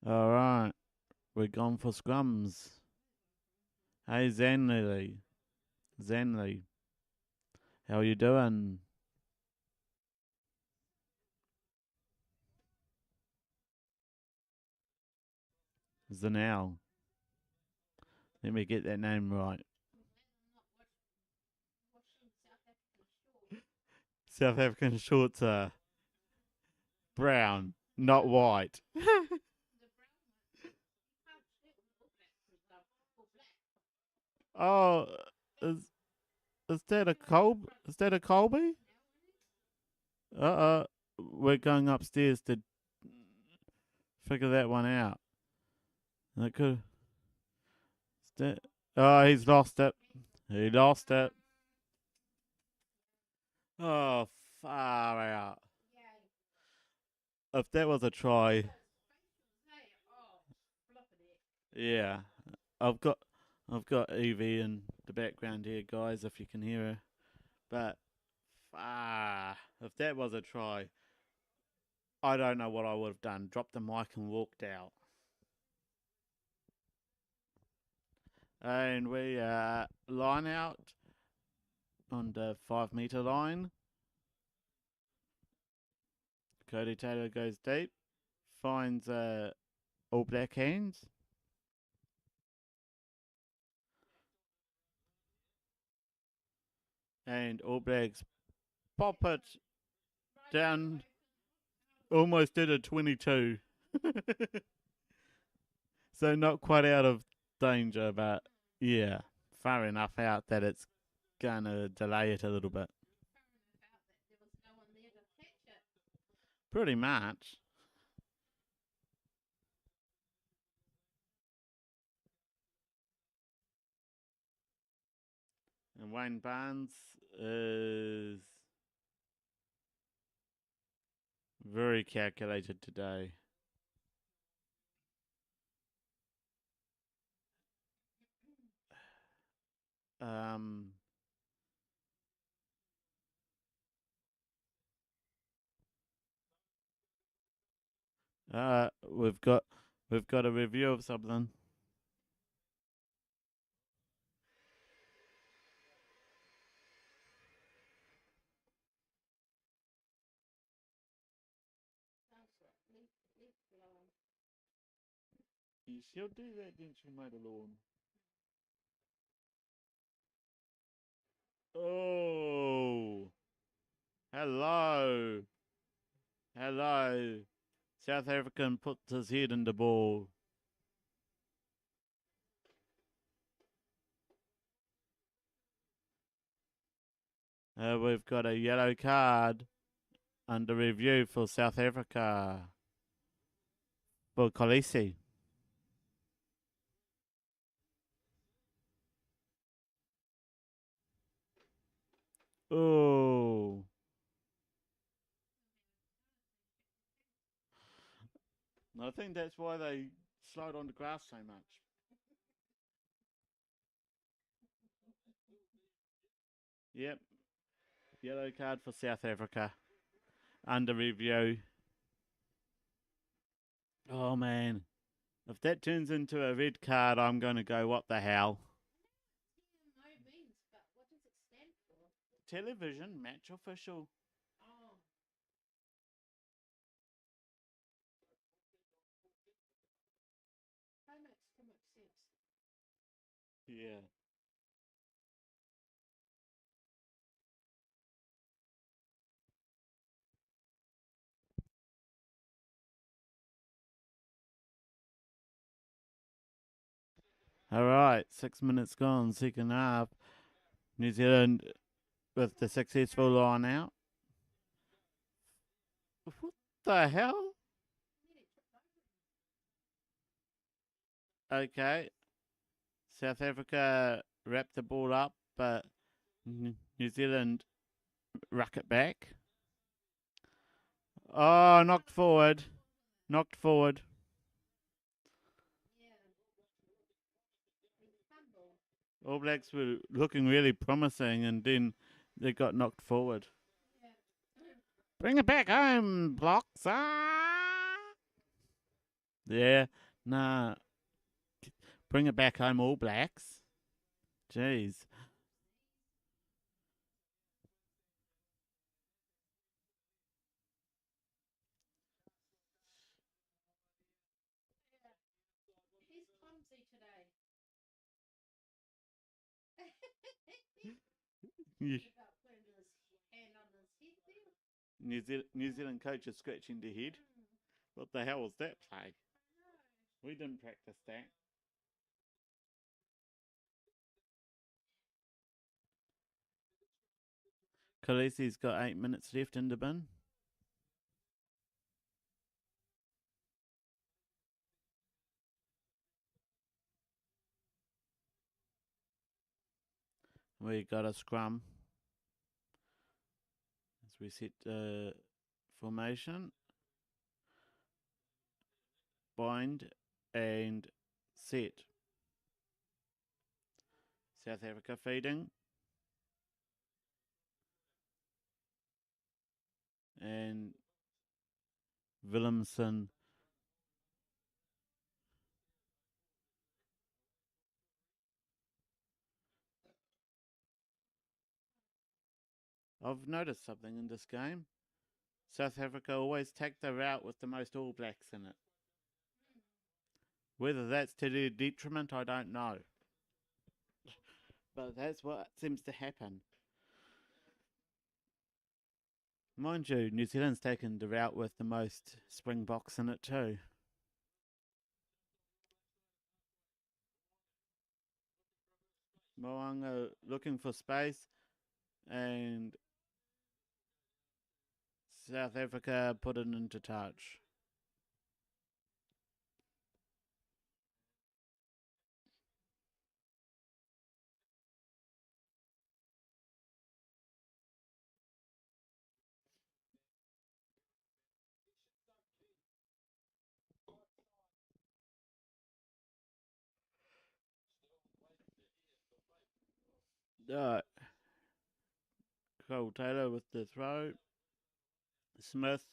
All right, we're gone for scrums. Hey, Zenly. Zenly, how you doing? Zanel. Let me get that name right. South African shorts are brown, not white. Oh, is is that a Colby? Is that a Colby? We're going upstairs to figure that one out. That could. Oh, he's lost it. He lost it. Oh, far out. If that was a try, yeah. I've got I've got Evie in the background here, guys, if you can hear her. But if that was a try, I don't know what I would have done. Dropped the mic and walked out. And we line out on the 5 meter line. Cody Taylor goes deep, finds all black hands. And All Blacks pop it down, almost did a 22. So not quite out of danger, but yeah, far enough out that it's going to delay it a little bit. Pretty much. And Wayne Barnes is very calculated today. We've got a review of something. She'll do that, didn't she, made a lawn? Oh, hello. Hello. South African puts his head in the ball. We've got a yellow card under review for South Africa for Kolisi. Oh. I think that's why they slide on the grass so much. Yep. Yellow card for South Africa. Under review. Oh, man. If that turns into a red card, I'm going to go, what the hell? Television match official. Yeah. All right, 6 minutes gone, second half. New Zealand with the successful line out. What the hell? Okay. South Africa wrapped the ball up, but New Zealand ruck it back. Oh, knocked forward. Knocked forward. All Blacks were looking really promising, and then they got knocked forward. Bring it back home, blocks. Yeah, nah. Bring it back home, All Blacks. Jeez. New Zealand coach is scratching their head. What the hell was that play? We didn't practice that. Khaleesi's got 8 minutes left in the bin. We got a scrum as we set formation, bind, and set. South Africa feeding. And Willemson. I've noticed something in this game. South Africa always take the route with the most All Blacks in it. Whether that's to their detriment, I don't know. But that's what seems to happen. Mind you, New Zealand's taken the route with the most Springboks in it too. Moanga looking for space, and South Africa put it into touch. Cole Taylor with the throw. Smith.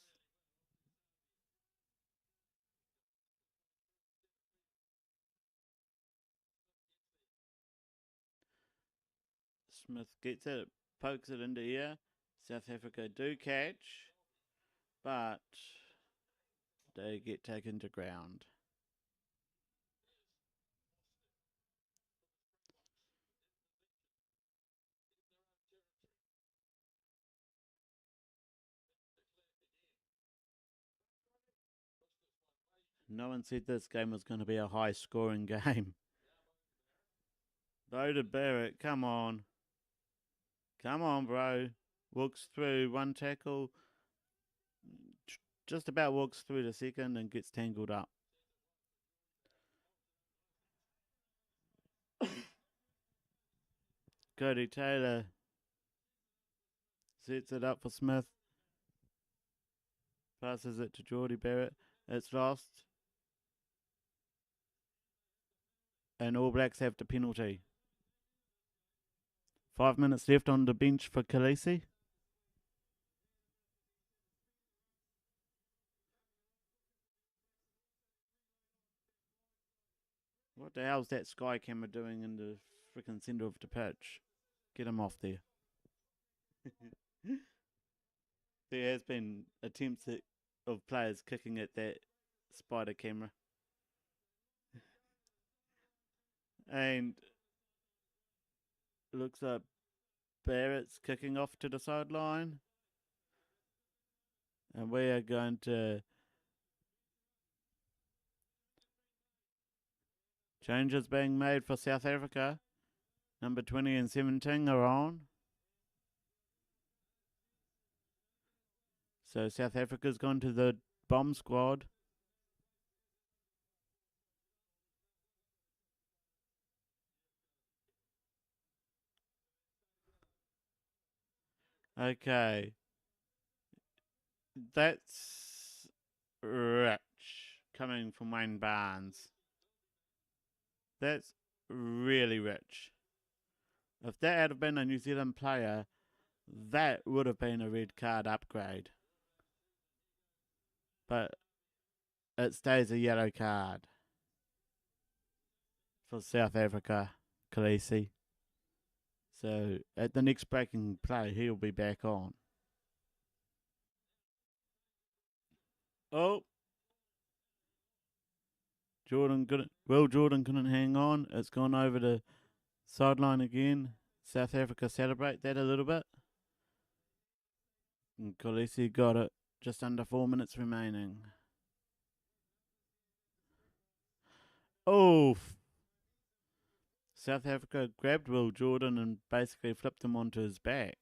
Smith gets it, pokes it into here. South Africa do catch, but they get taken to ground. No one said this game was going to be a high scoring game. Though to Barrett, come on. Come on, bro. Walks through one tackle, just about walks through the second and gets tangled up. Cody Taylor sets it up for Smith. Passes it to Geordie Barrett. It's lost. And All Blacks have the penalty. 5 minutes left on the bench for Khaleesi. What the hell's that sky camera doing in the freaking centre of the pitch? Get him off there. There has been attempts of players kicking at that spider camera. And looks like Barrett's kicking off to the sideline. And we are going to changes being made for South Africa. Number 20 and 17 are on. So South Africa's gone to the bomb squad. Okay. That's rich coming from Wayne Barnes. That's really rich. If that had been a New Zealand player, that would have been a red card upgrade. But it stays a yellow card for South Africa, Khaleesi. So at the next breaking play, he'll be back on. Oh, Jordan couldn't hang on. It's gone over to sideline again. South Africa celebrate that a little bit. And Khaleesi got it. Just under 4 minutes remaining. Oh, South Africa grabbed Will Jordan and basically flipped him onto his back.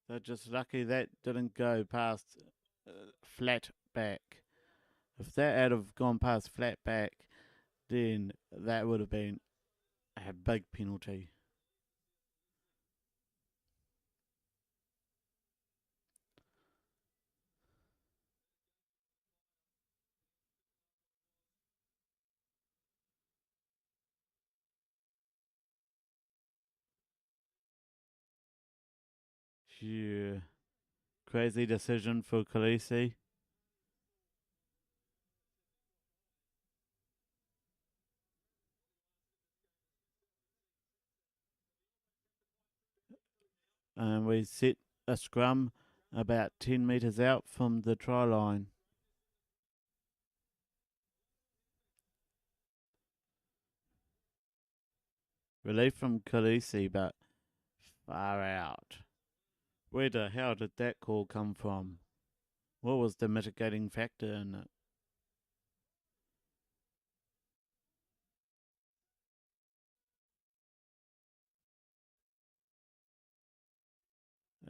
They're just lucky that didn't go past flat back. If that had have gone past flat back, then that would have been a big penalty. Yeah. Crazy decision for Khaleesi. And we set a scrum about 10 metres out from the try line. Relief from Khaleesi, but far out. Where the hell did that call come from? What was the mitigating factor in it?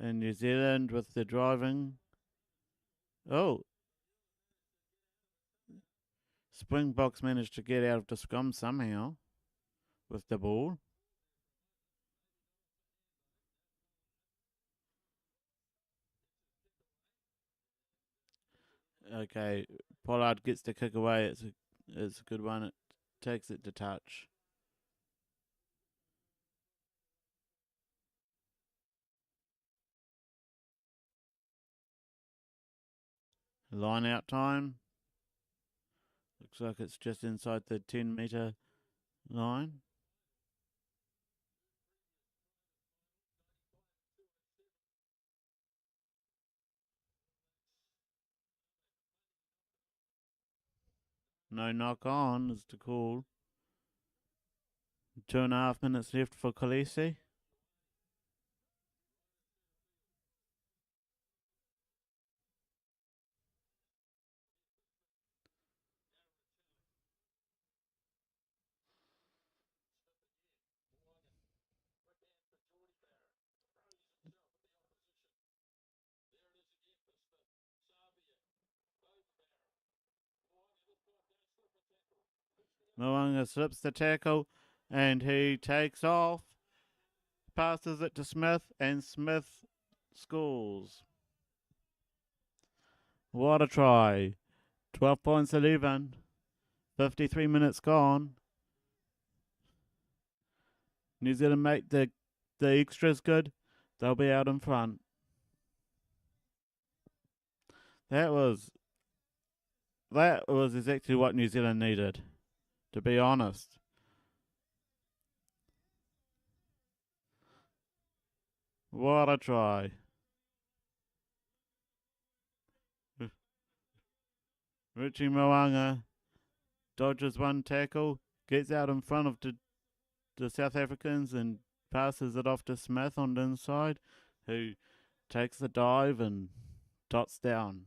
And New Zealand with the driving. Oh, Springboks managed to get out of the scrum somehow with the ball. Okay, Pollard gets the kick away. It's a good one. It takes it to touch. Line out time. Looks like it's just inside the 10-metre line. No knock on is the call. 2.5 minutes left for Khaleesi. Moanga slips the tackle and he takes off. Passes it to Smith and Smith scores. What a try. 12 points 11. 53 minutes gone. New Zealand make the extras good. They'll be out in front. That was exactly what New Zealand needed, to be honest. What a try. Richie Moanga dodges one tackle, gets out in front of the South Africans and passes it off to Smith on the inside, who takes the dive and dots down.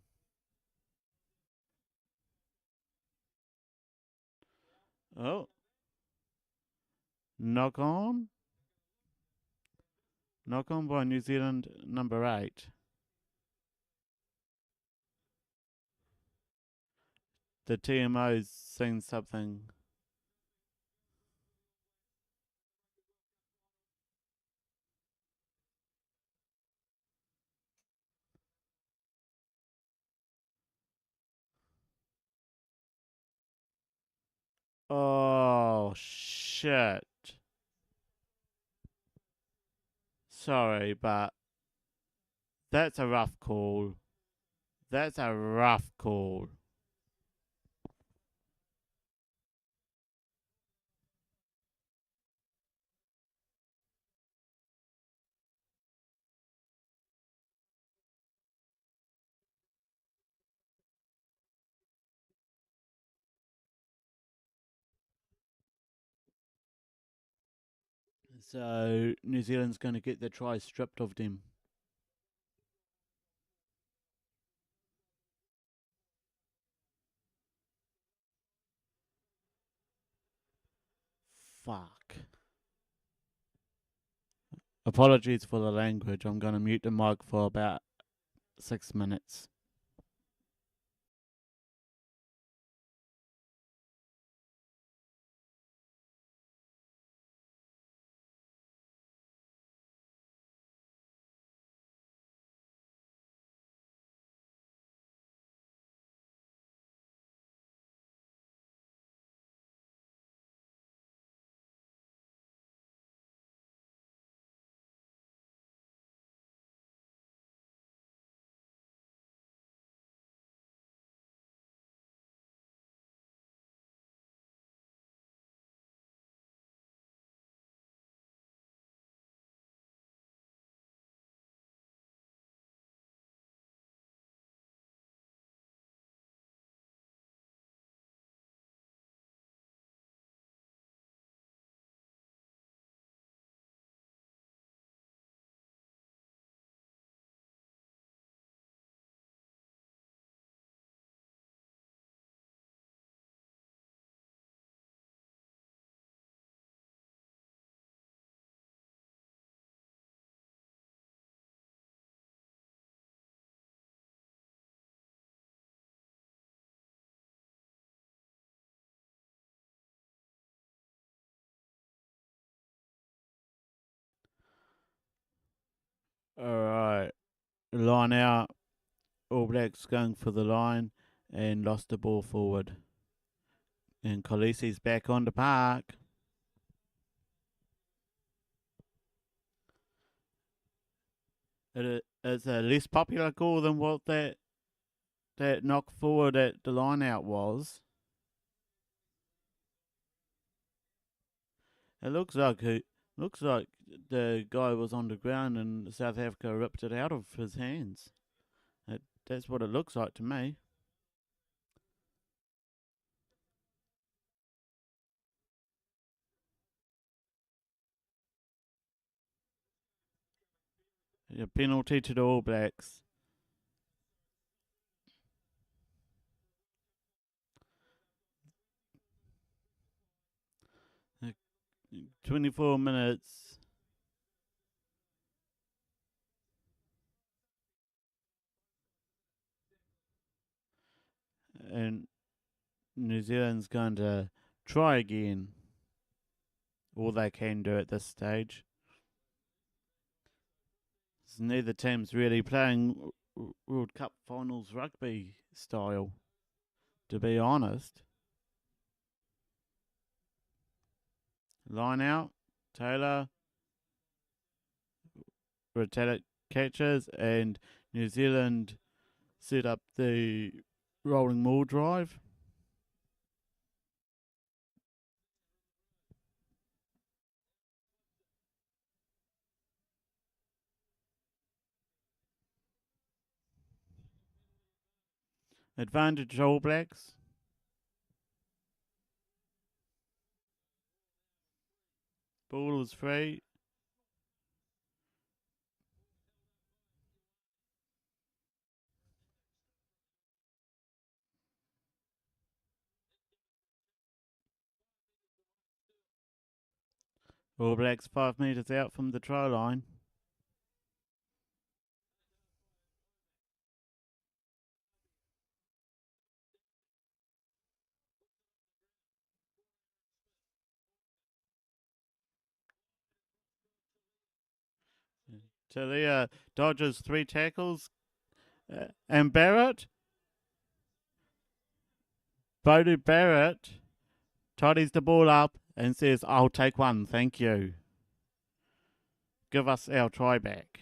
Oh. Knock on. Knock on by New Zealand number 8. The TMO's seen something. Oh, shit. sorry, but that's a rough call. That's a rough call. So New Zealand's going to get the try stripped of them. Fuck. Apologies for the language. I'm going to mute the mic for about 6 minutes. Alright. Line out. All Blacks going for the line and lost the ball forward. And Khaleesi's back on the park. It's a less popular call than what that knock forward at the line out was. It looks like the guy was on the ground and South Africa ripped it out of his hands. That's what it looks like to me. A penalty to the All Blacks. Uh, 24 minutes. And New Zealand's going to try again. All they can do at this stage. Neither team's really playing World Cup finals rugby style, to be honest. Line out, Taylor, Retallick catches, and New Zealand set up the rolling maul drive. Advantage All Blacks. Ball was free. All Blacks 5 metres out from the try line. Talia dodges 3 tackles. And Barrett. Bodie Barrett tidies the ball up and says, I'll take one, thank you. give us our try back.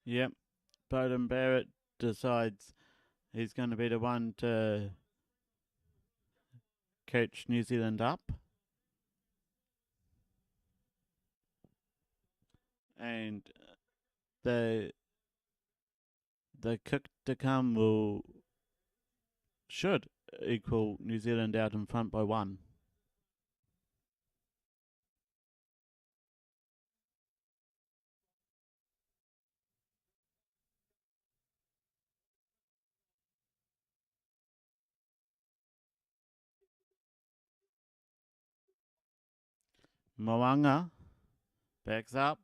Yep, Bowden Barrett decides he's going to be the one to coach New Zealand up. And the kick to come should equal New Zealand out in front by 1. Moanga backs up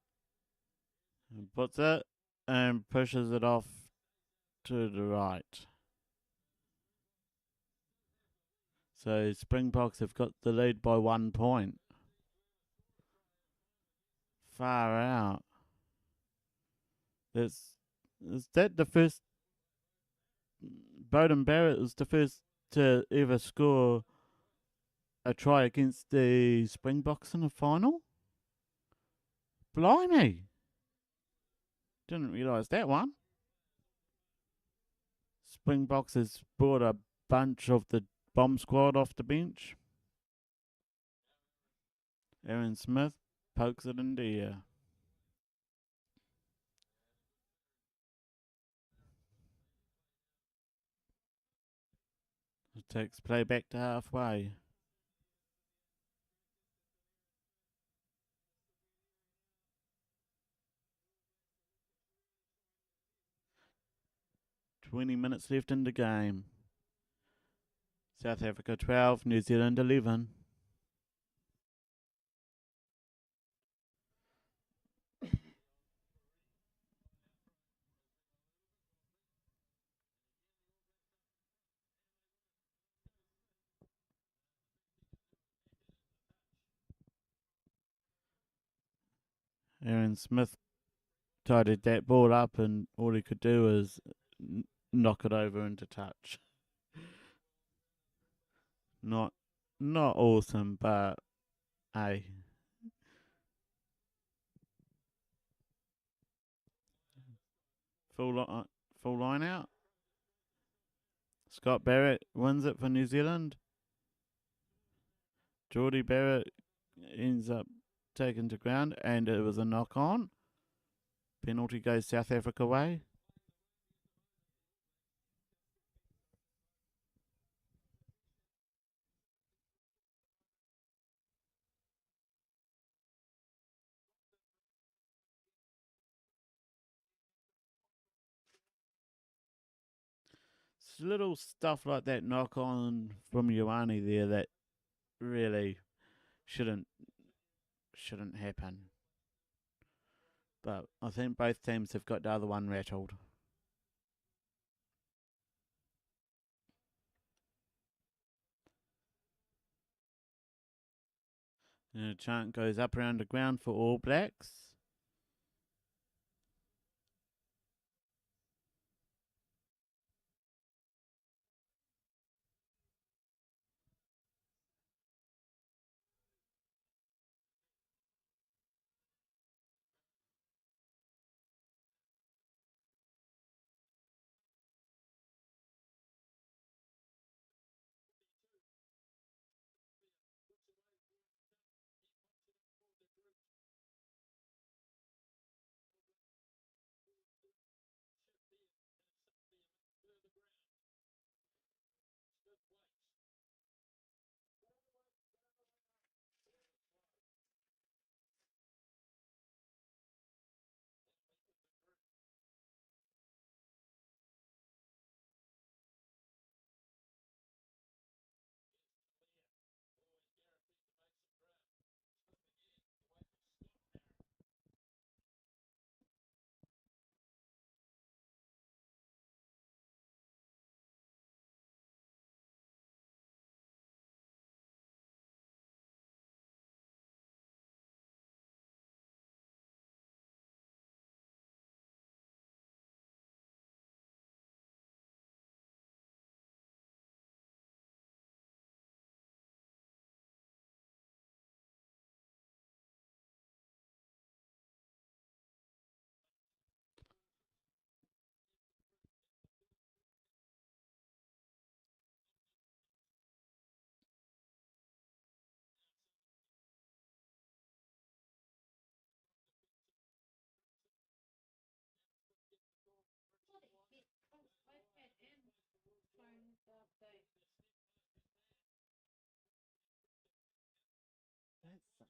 and puts it and pushes it off to the right. So Springboks have got the lead by 1 point. Far out. Is that the first? Bowden Barrett was the first to ever score a try against the Springboks in the final? Blimey! Didn't realise that one. Springboks has brought a bunch of the bomb squad off the bench. Aaron Smith pokes it in the air. It takes play back to halfway. $20 left in the game. South Africa 12, New Zealand 11. Aaron Smith tidied that ball up, and all he could do was knock it over into touch. Not awesome, but hey. Full line out. Scott Barrett wins it for New Zealand. Geordie Barrett ends up taken to ground, and it was a knock on. Penalty goes South Africa way. It's little stuff like that knock on from Ioane there that really shouldn't happen. But I think both teams have got the other one rattled. And a chant goes up around the ground for All Blacks. That sucks.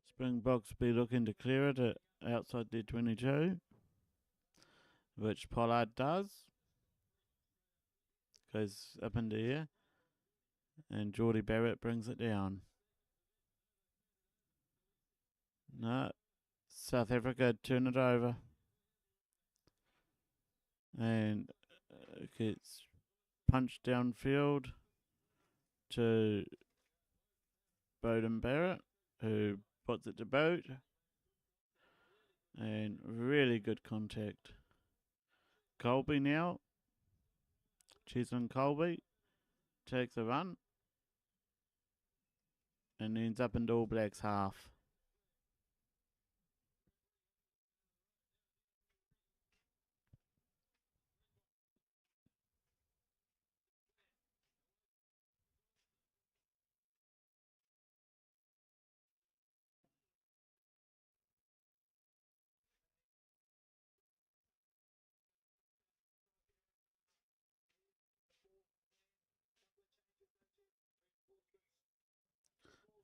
Springboks be looking to clear it at outside their 22, which Pollard does. Goes up into here, and Geordie Barrett brings it down. No, South Africa turn it over, and gets punched downfield to Bowden Barrett, who puts it to boat, and really good contact. Colby now, Cheslin Colby takes a run and ends up into All Blacks half.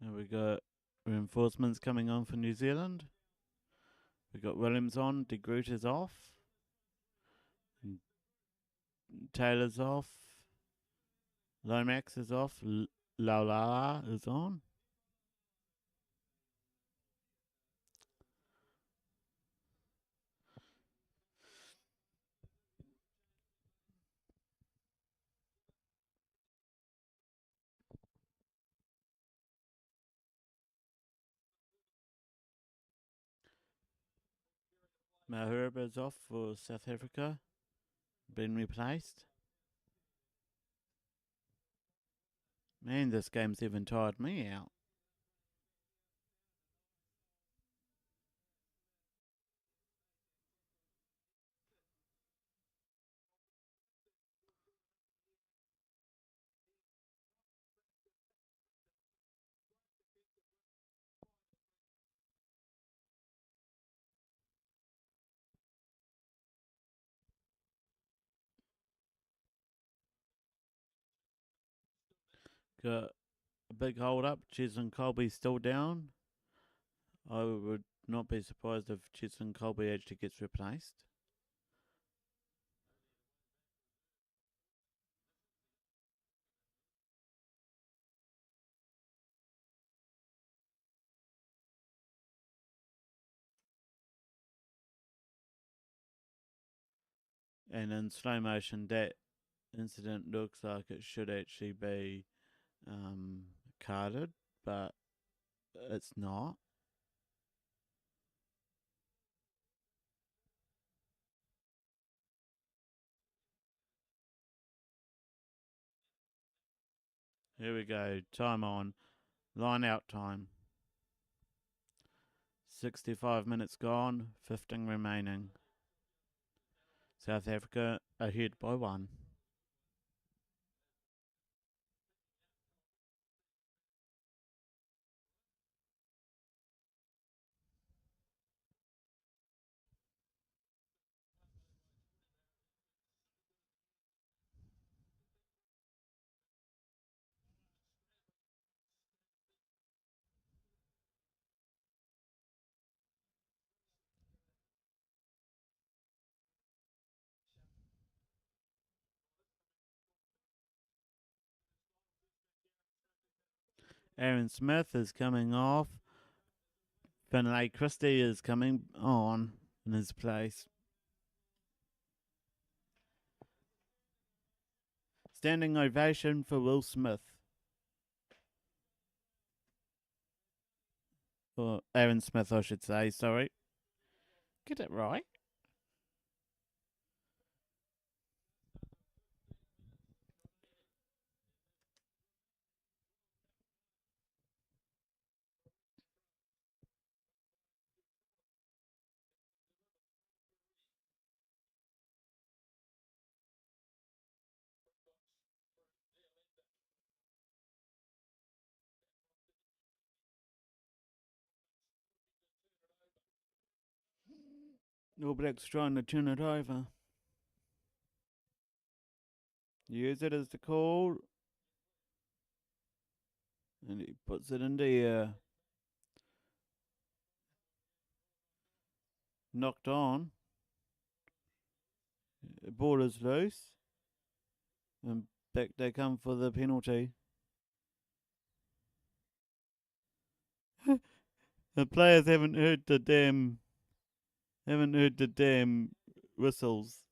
And we got reinforcements coming on for New Zealand. We got Williams on, De Groot is off, Taylor's off, Lomax is off, Laulala is on. Mahurba is off for South Africa, been replaced. Man, this game's even tired me out. Got a big hold up. Cheslin Colby's still down. I would not be surprised if Cheslin Colby actually gets replaced. And in slow motion, that incident looks like it should actually be carded, but it's not. Here we go. Time on. Line out time. 65 minutes gone, 15 remaining. South Africa ahead by 1. Aaron Smith is coming off. Finlay Christie is coming on in his place. Standing ovation for Will Smith. Or Aaron Smith, I should say, sorry. Get it right. All Blacks trying to turn it over. Use it as the call. And he puts it in the air. Knocked on. The ball is loose. And back they come for the penalty. The players haven't heard the damn whistles.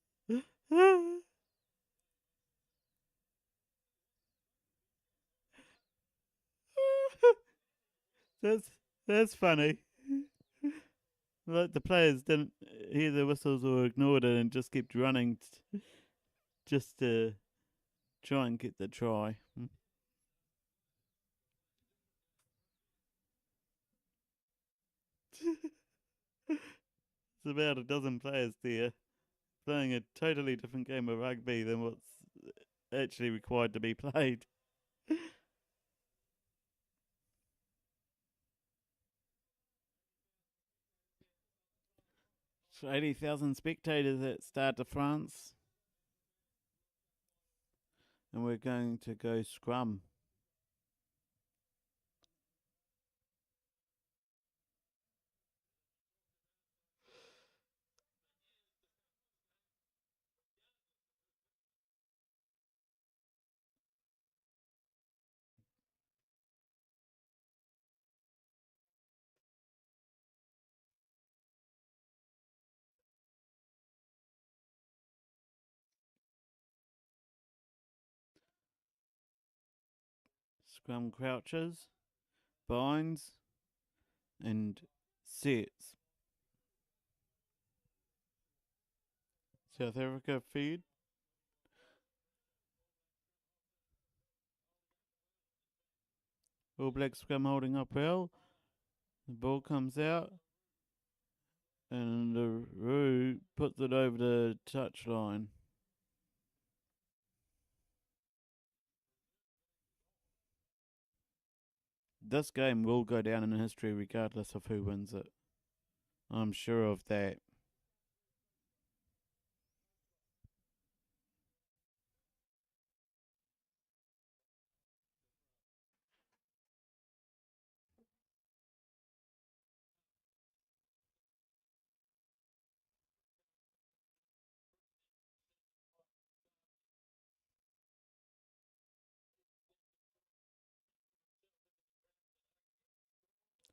that's funny. Like the players didn't hear the whistles or ignored it and just kept running just to try and get the try. It's about a dozen players there playing a totally different game of rugby than what's actually required to be played. 80,000 spectators at Stade de France. And we're going to go scrum. Scrum crouches, binds, and sets. South Africa feed. All Black scrum holding up well. The ball comes out. And the Roo puts it over the touchline. This game will go down in history regardless of who wins it. I'm sure of that.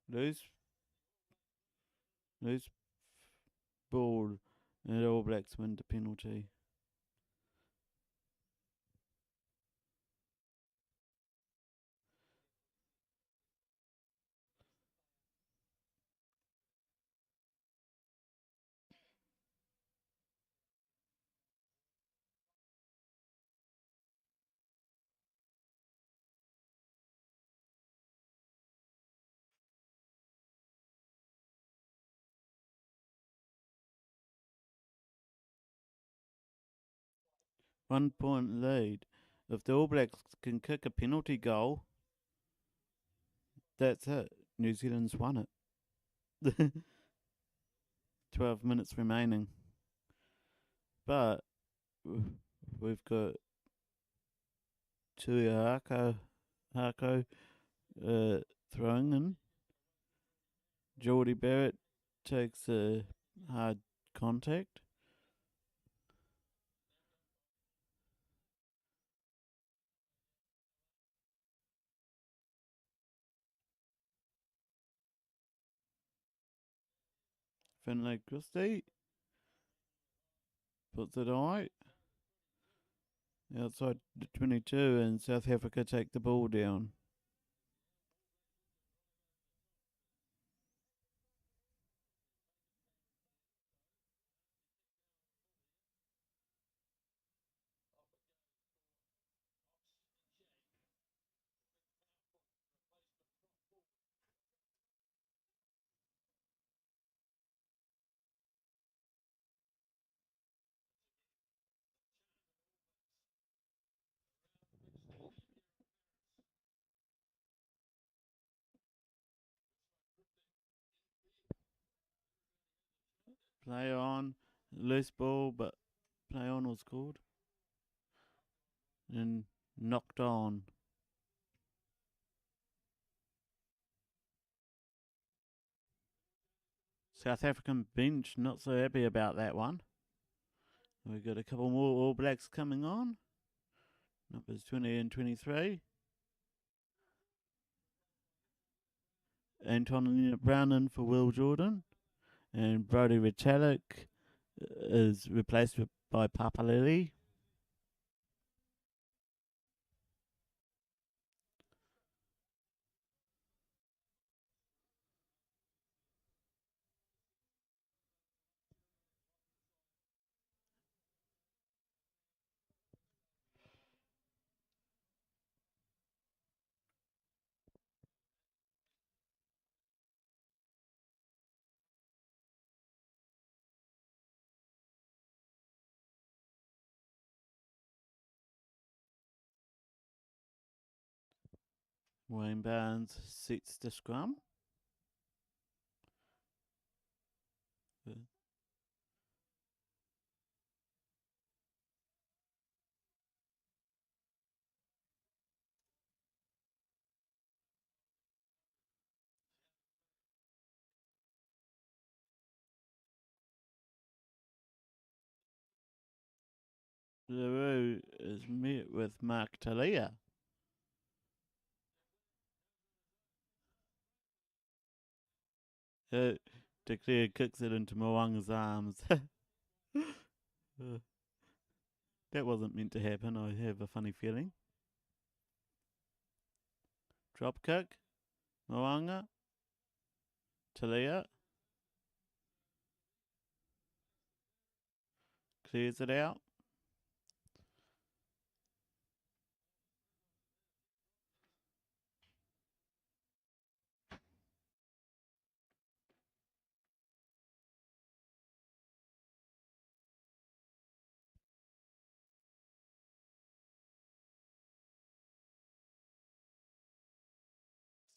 Loose ball, and All Blacks win the penalty. One point lead. If the All Blacks can kick a penalty goal, that's it. New Zealand's won it. 12 minutes remaining. But we've got Haka throwing in. Geordie Barrett takes a hard contact. Finlay Christie puts it right outside the 22, and South Africa take the ball down. Play on. Loose ball, but play on was called. And knocked on. South African bench not so happy about that one. We've got a couple more All Blacks coming on. Numbers 20 and 23. Anton Brown in for Will Jordan. And Brody Retallick is replaced by Papalili. Wayne Barnes sets the scrum. Leroux is met with Mark Talia. Declare kicks it into Moanga's arms. That wasn't meant to happen, I have a funny feeling. Drop kick. Moanga. Talia. Clears it out.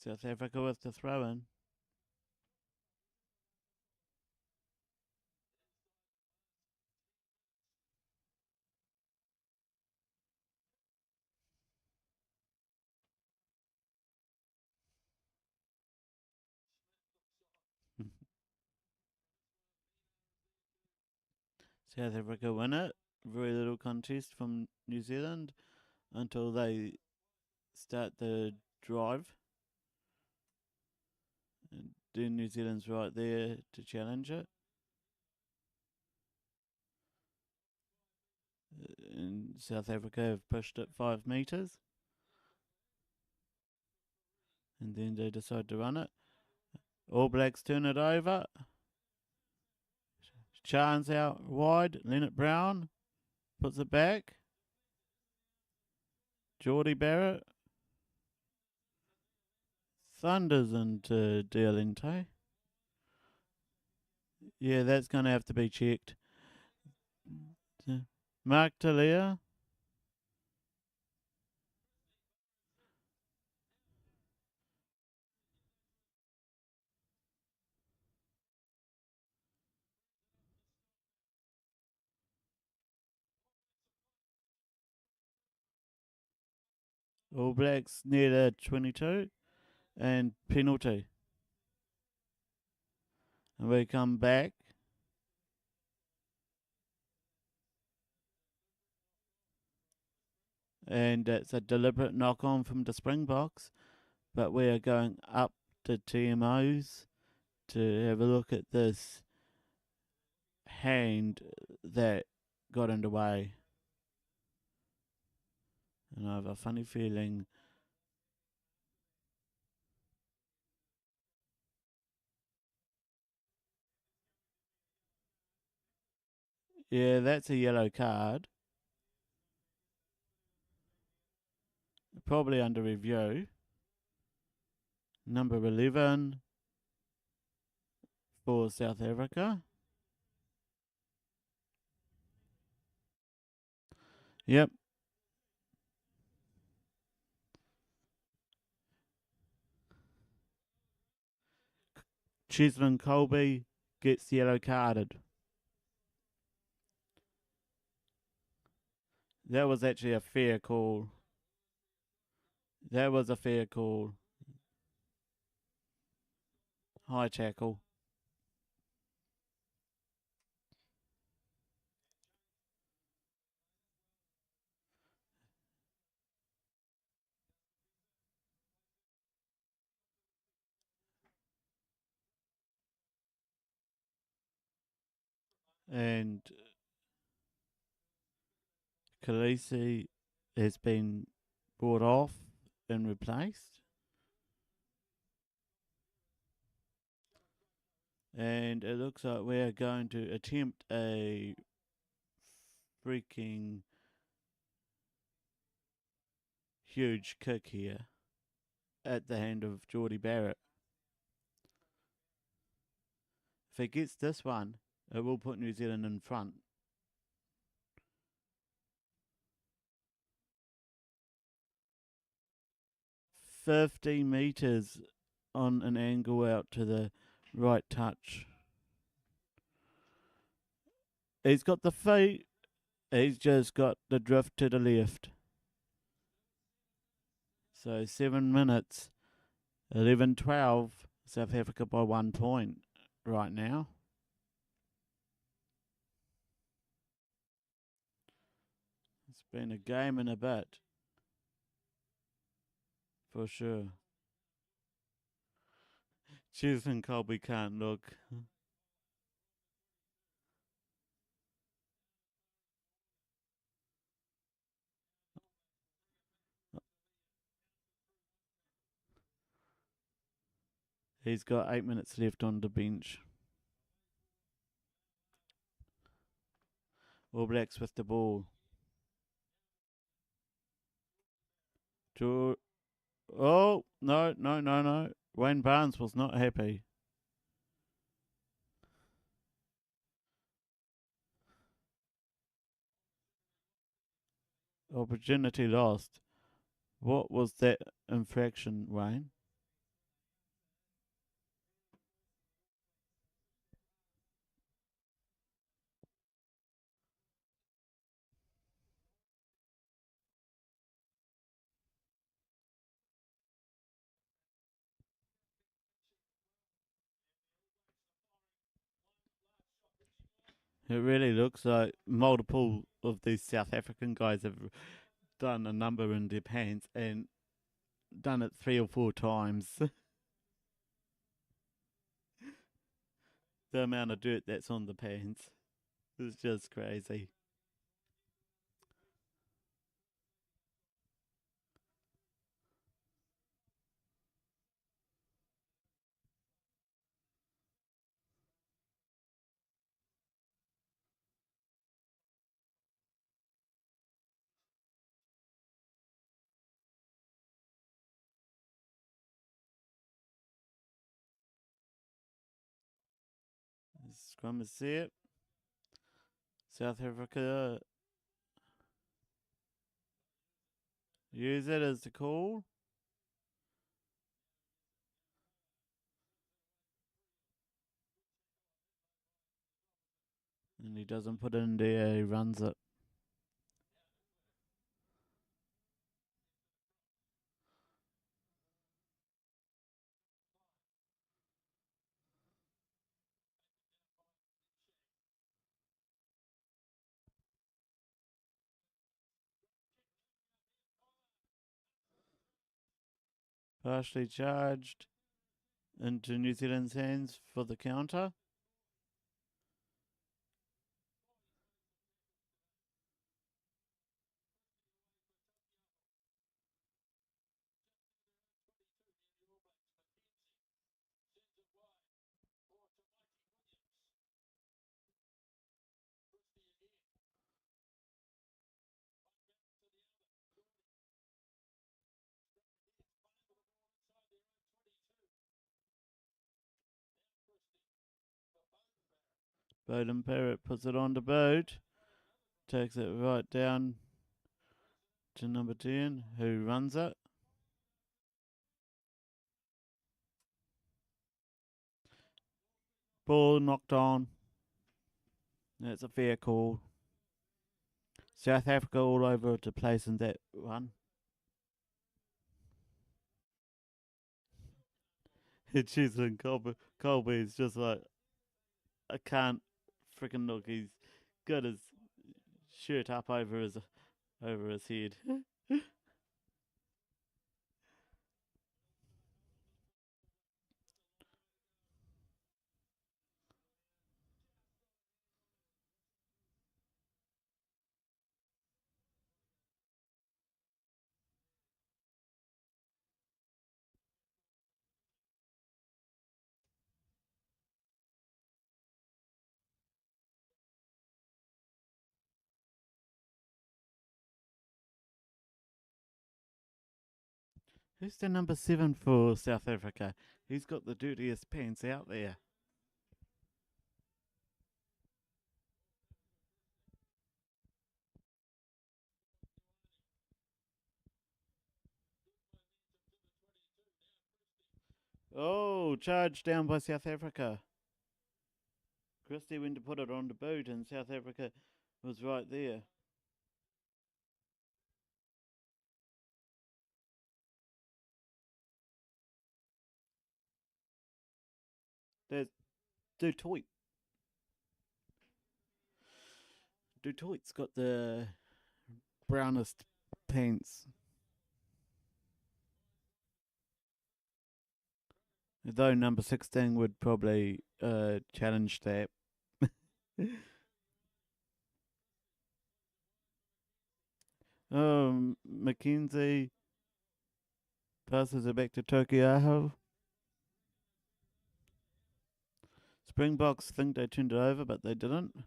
South Africa with the throw in. South Africa win it. Very little contest from New Zealand until they start the drive. And then New Zealand's right there to challenge it. And South Africa have pushed it 5 metres. And then they decide to run it. All Blacks turn it over. Chance out wide. Leonard Brown puts it back. Geordie Barrett thunders into Dialente. Yeah, that's going to have to be checked. Mark Talia. All Blacks near the 22 and penalty. And we come back. And it's a deliberate knock on from the Springboks. But we are going up to TMOs to have a look at this hand that got underway. And I have a funny feeling yeah, that's a yellow card. Probably under review. Number 11 for South Africa. Yep. Cheslin Colby gets yellow carded. That was actually a fair call. That was a fair call. High tackle. And Khaleesi has been brought off and replaced. And it looks like we're going to attempt a freaking huge kick here at the hand of Geordie Barrett. If he gets this one, it will put New Zealand in front. 50 metres on an angle out to the right touch. He's got the feet. He's just got the drift to the left. So 7 minutes, 11-12, South Africa by 1 point right now. It's been a game and a bit, for sure. Cheers Colby can't look. He's got 8 minutes left on the bench. All Blacks with the ball. Oh, no. Wayne Barnes was not happy. Opportunity lost. What was that infraction, Wayne? It really looks like multiple of these South African guys have done a number in their pants and done it 3 or 4 times. The amount of dirt that's on the pants is just crazy. Scrum is set. South Africa use it as the call. And he doesn't put it in there, he runs it. Partially charged into New Zealand's hands for the counter. Bowden Barrett puts it on the boat. Takes it right down to number 10, who runs it. Ball knocked on. That's a fair call. South Africa all over to place in that one. She's in Colby's just like, I can't freaking look. He's got his shirt up over his head. Who's the number 7 for South Africa? He's got the dirtiest pants out there. Oh, charge down by South Africa. Christie went to put it on the boot, and South Africa was right there. There's Dutoit. Dutoit's got the brownest pants. Though number 16 would probably challenge that. Mackenzie passes it back to Tokiaho. Springboks think they turned it over, but they didn't.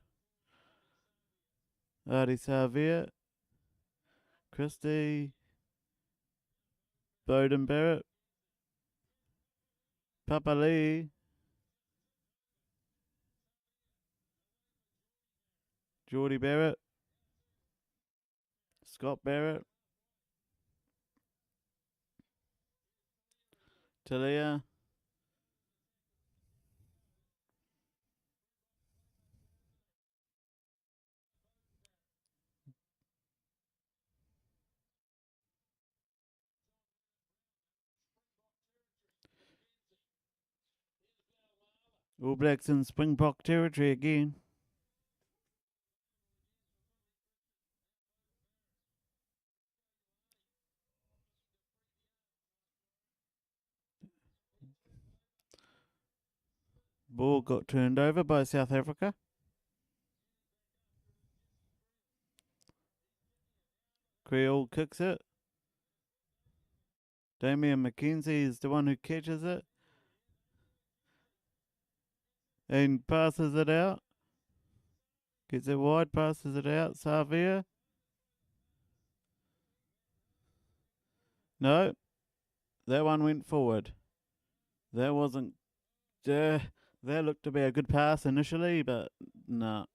Ari Savia, Christie, Bowden Barrett, Papa Lee, Geordie Barrett, Scott Barrett, Talia, All Blacks in Springbok territory again. Ball got turned over by South Africa. Creole kicks it. Damian McKenzie is the one who catches it and passes it out. Gets it wide, passes it out. Savia. No, that one went forward. That wasn't. That looked to be a good pass initially, but no.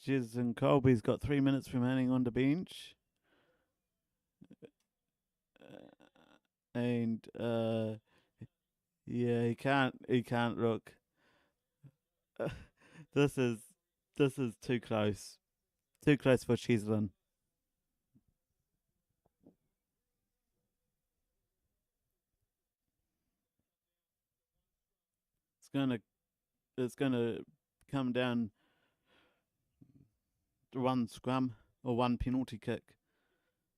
Jez and Colby's got 3 minutes remaining on the bench. And yeah, he can't look. This is too close. Too close for Cheslin. It's gonna come down to one scrum or one penalty kick.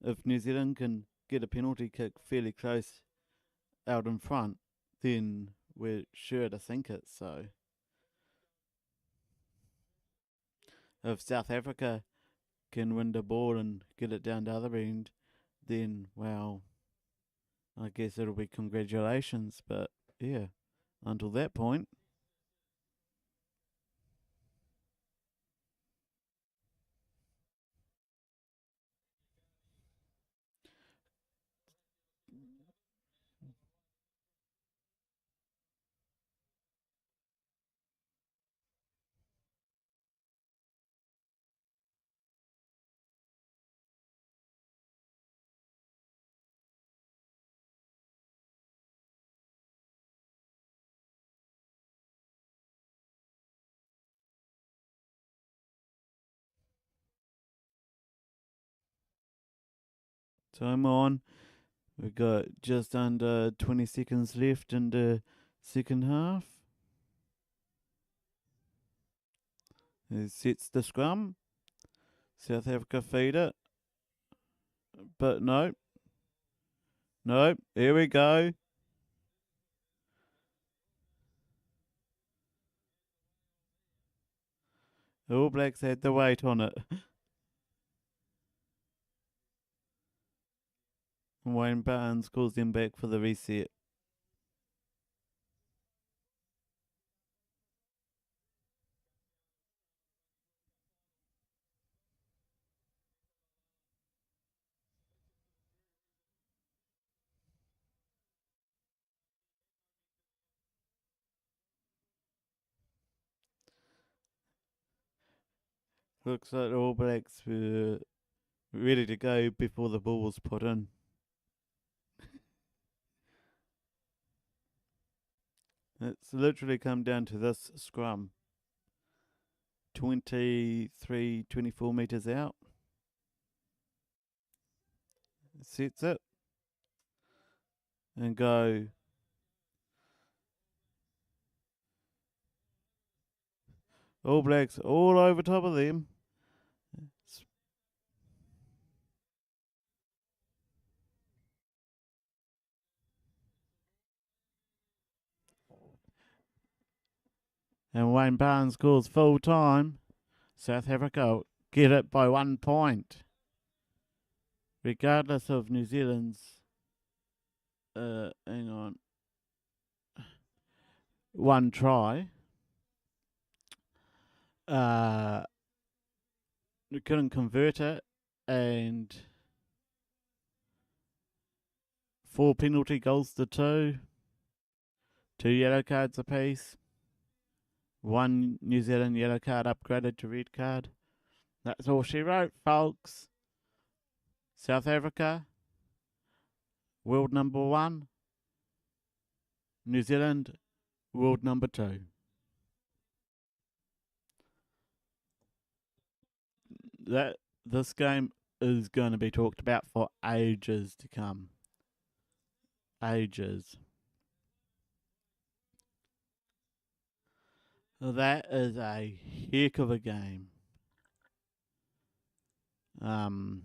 If New Zealand can get a penalty kick fairly close out in front, then we're sure to sink it. So if South Africa can win the ball and get it down the other end, then well, I guess it'll be congratulations. But yeah, until that point. Time on. We've got just under 20 seconds left in the second half. It sets the scrum. South Africa feed it. But no. No. Here we go. The All Blacks had the weight on it. And Wayne Barnes calls them back for the reset. Looks like the All Blacks were ready to go before the ball was put in. It's literally come down to this scrum. 23, 24 metres out. Sets it. And go. All Blacks all over top of them. And Wayne Barnes scores full time. South Africa get it by 1 point. Regardless of New Zealand's one try. We couldn't convert it, and 4 penalty goals to 2. 2 yellow cards apiece. 1 New Zealand yellow card upgraded to red card. That's all she wrote, folks. South Africa, world number 1. New Zealand, world number 2. This game is going to be talked about for ages to come. Ages. That is a heck of a game. And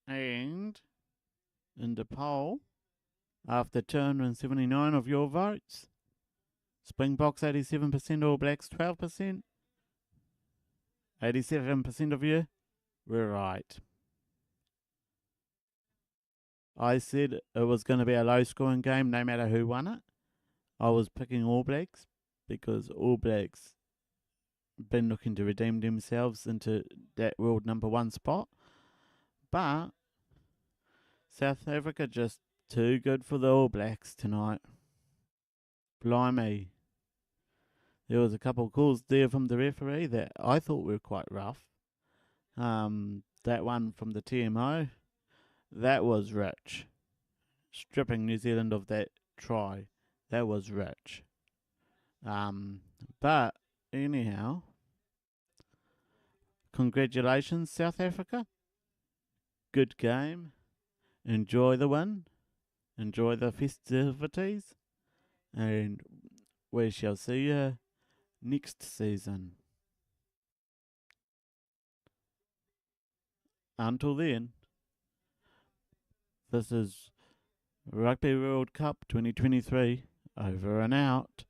in the poll, after 279 of your votes, Springboks 87%, All Blacks 12%, 87% of you were right. I said it was going to be a low-scoring game no matter who won it. I was picking All Blacks because All Blacks been looking to redeem themselves into that world number 1 spot. But South Africa just too good for the All Blacks tonight. Blimey. There was a couple of calls there from the referee that I thought were quite rough. That one from the TMO, that was rich. Stripping New Zealand of that try, that was rich. But anyhow, congratulations, South Africa. Good game. Enjoy the win. Enjoy the festivities. And we shall see you next season. Until then, this is Rugby World Cup 2023 over and out.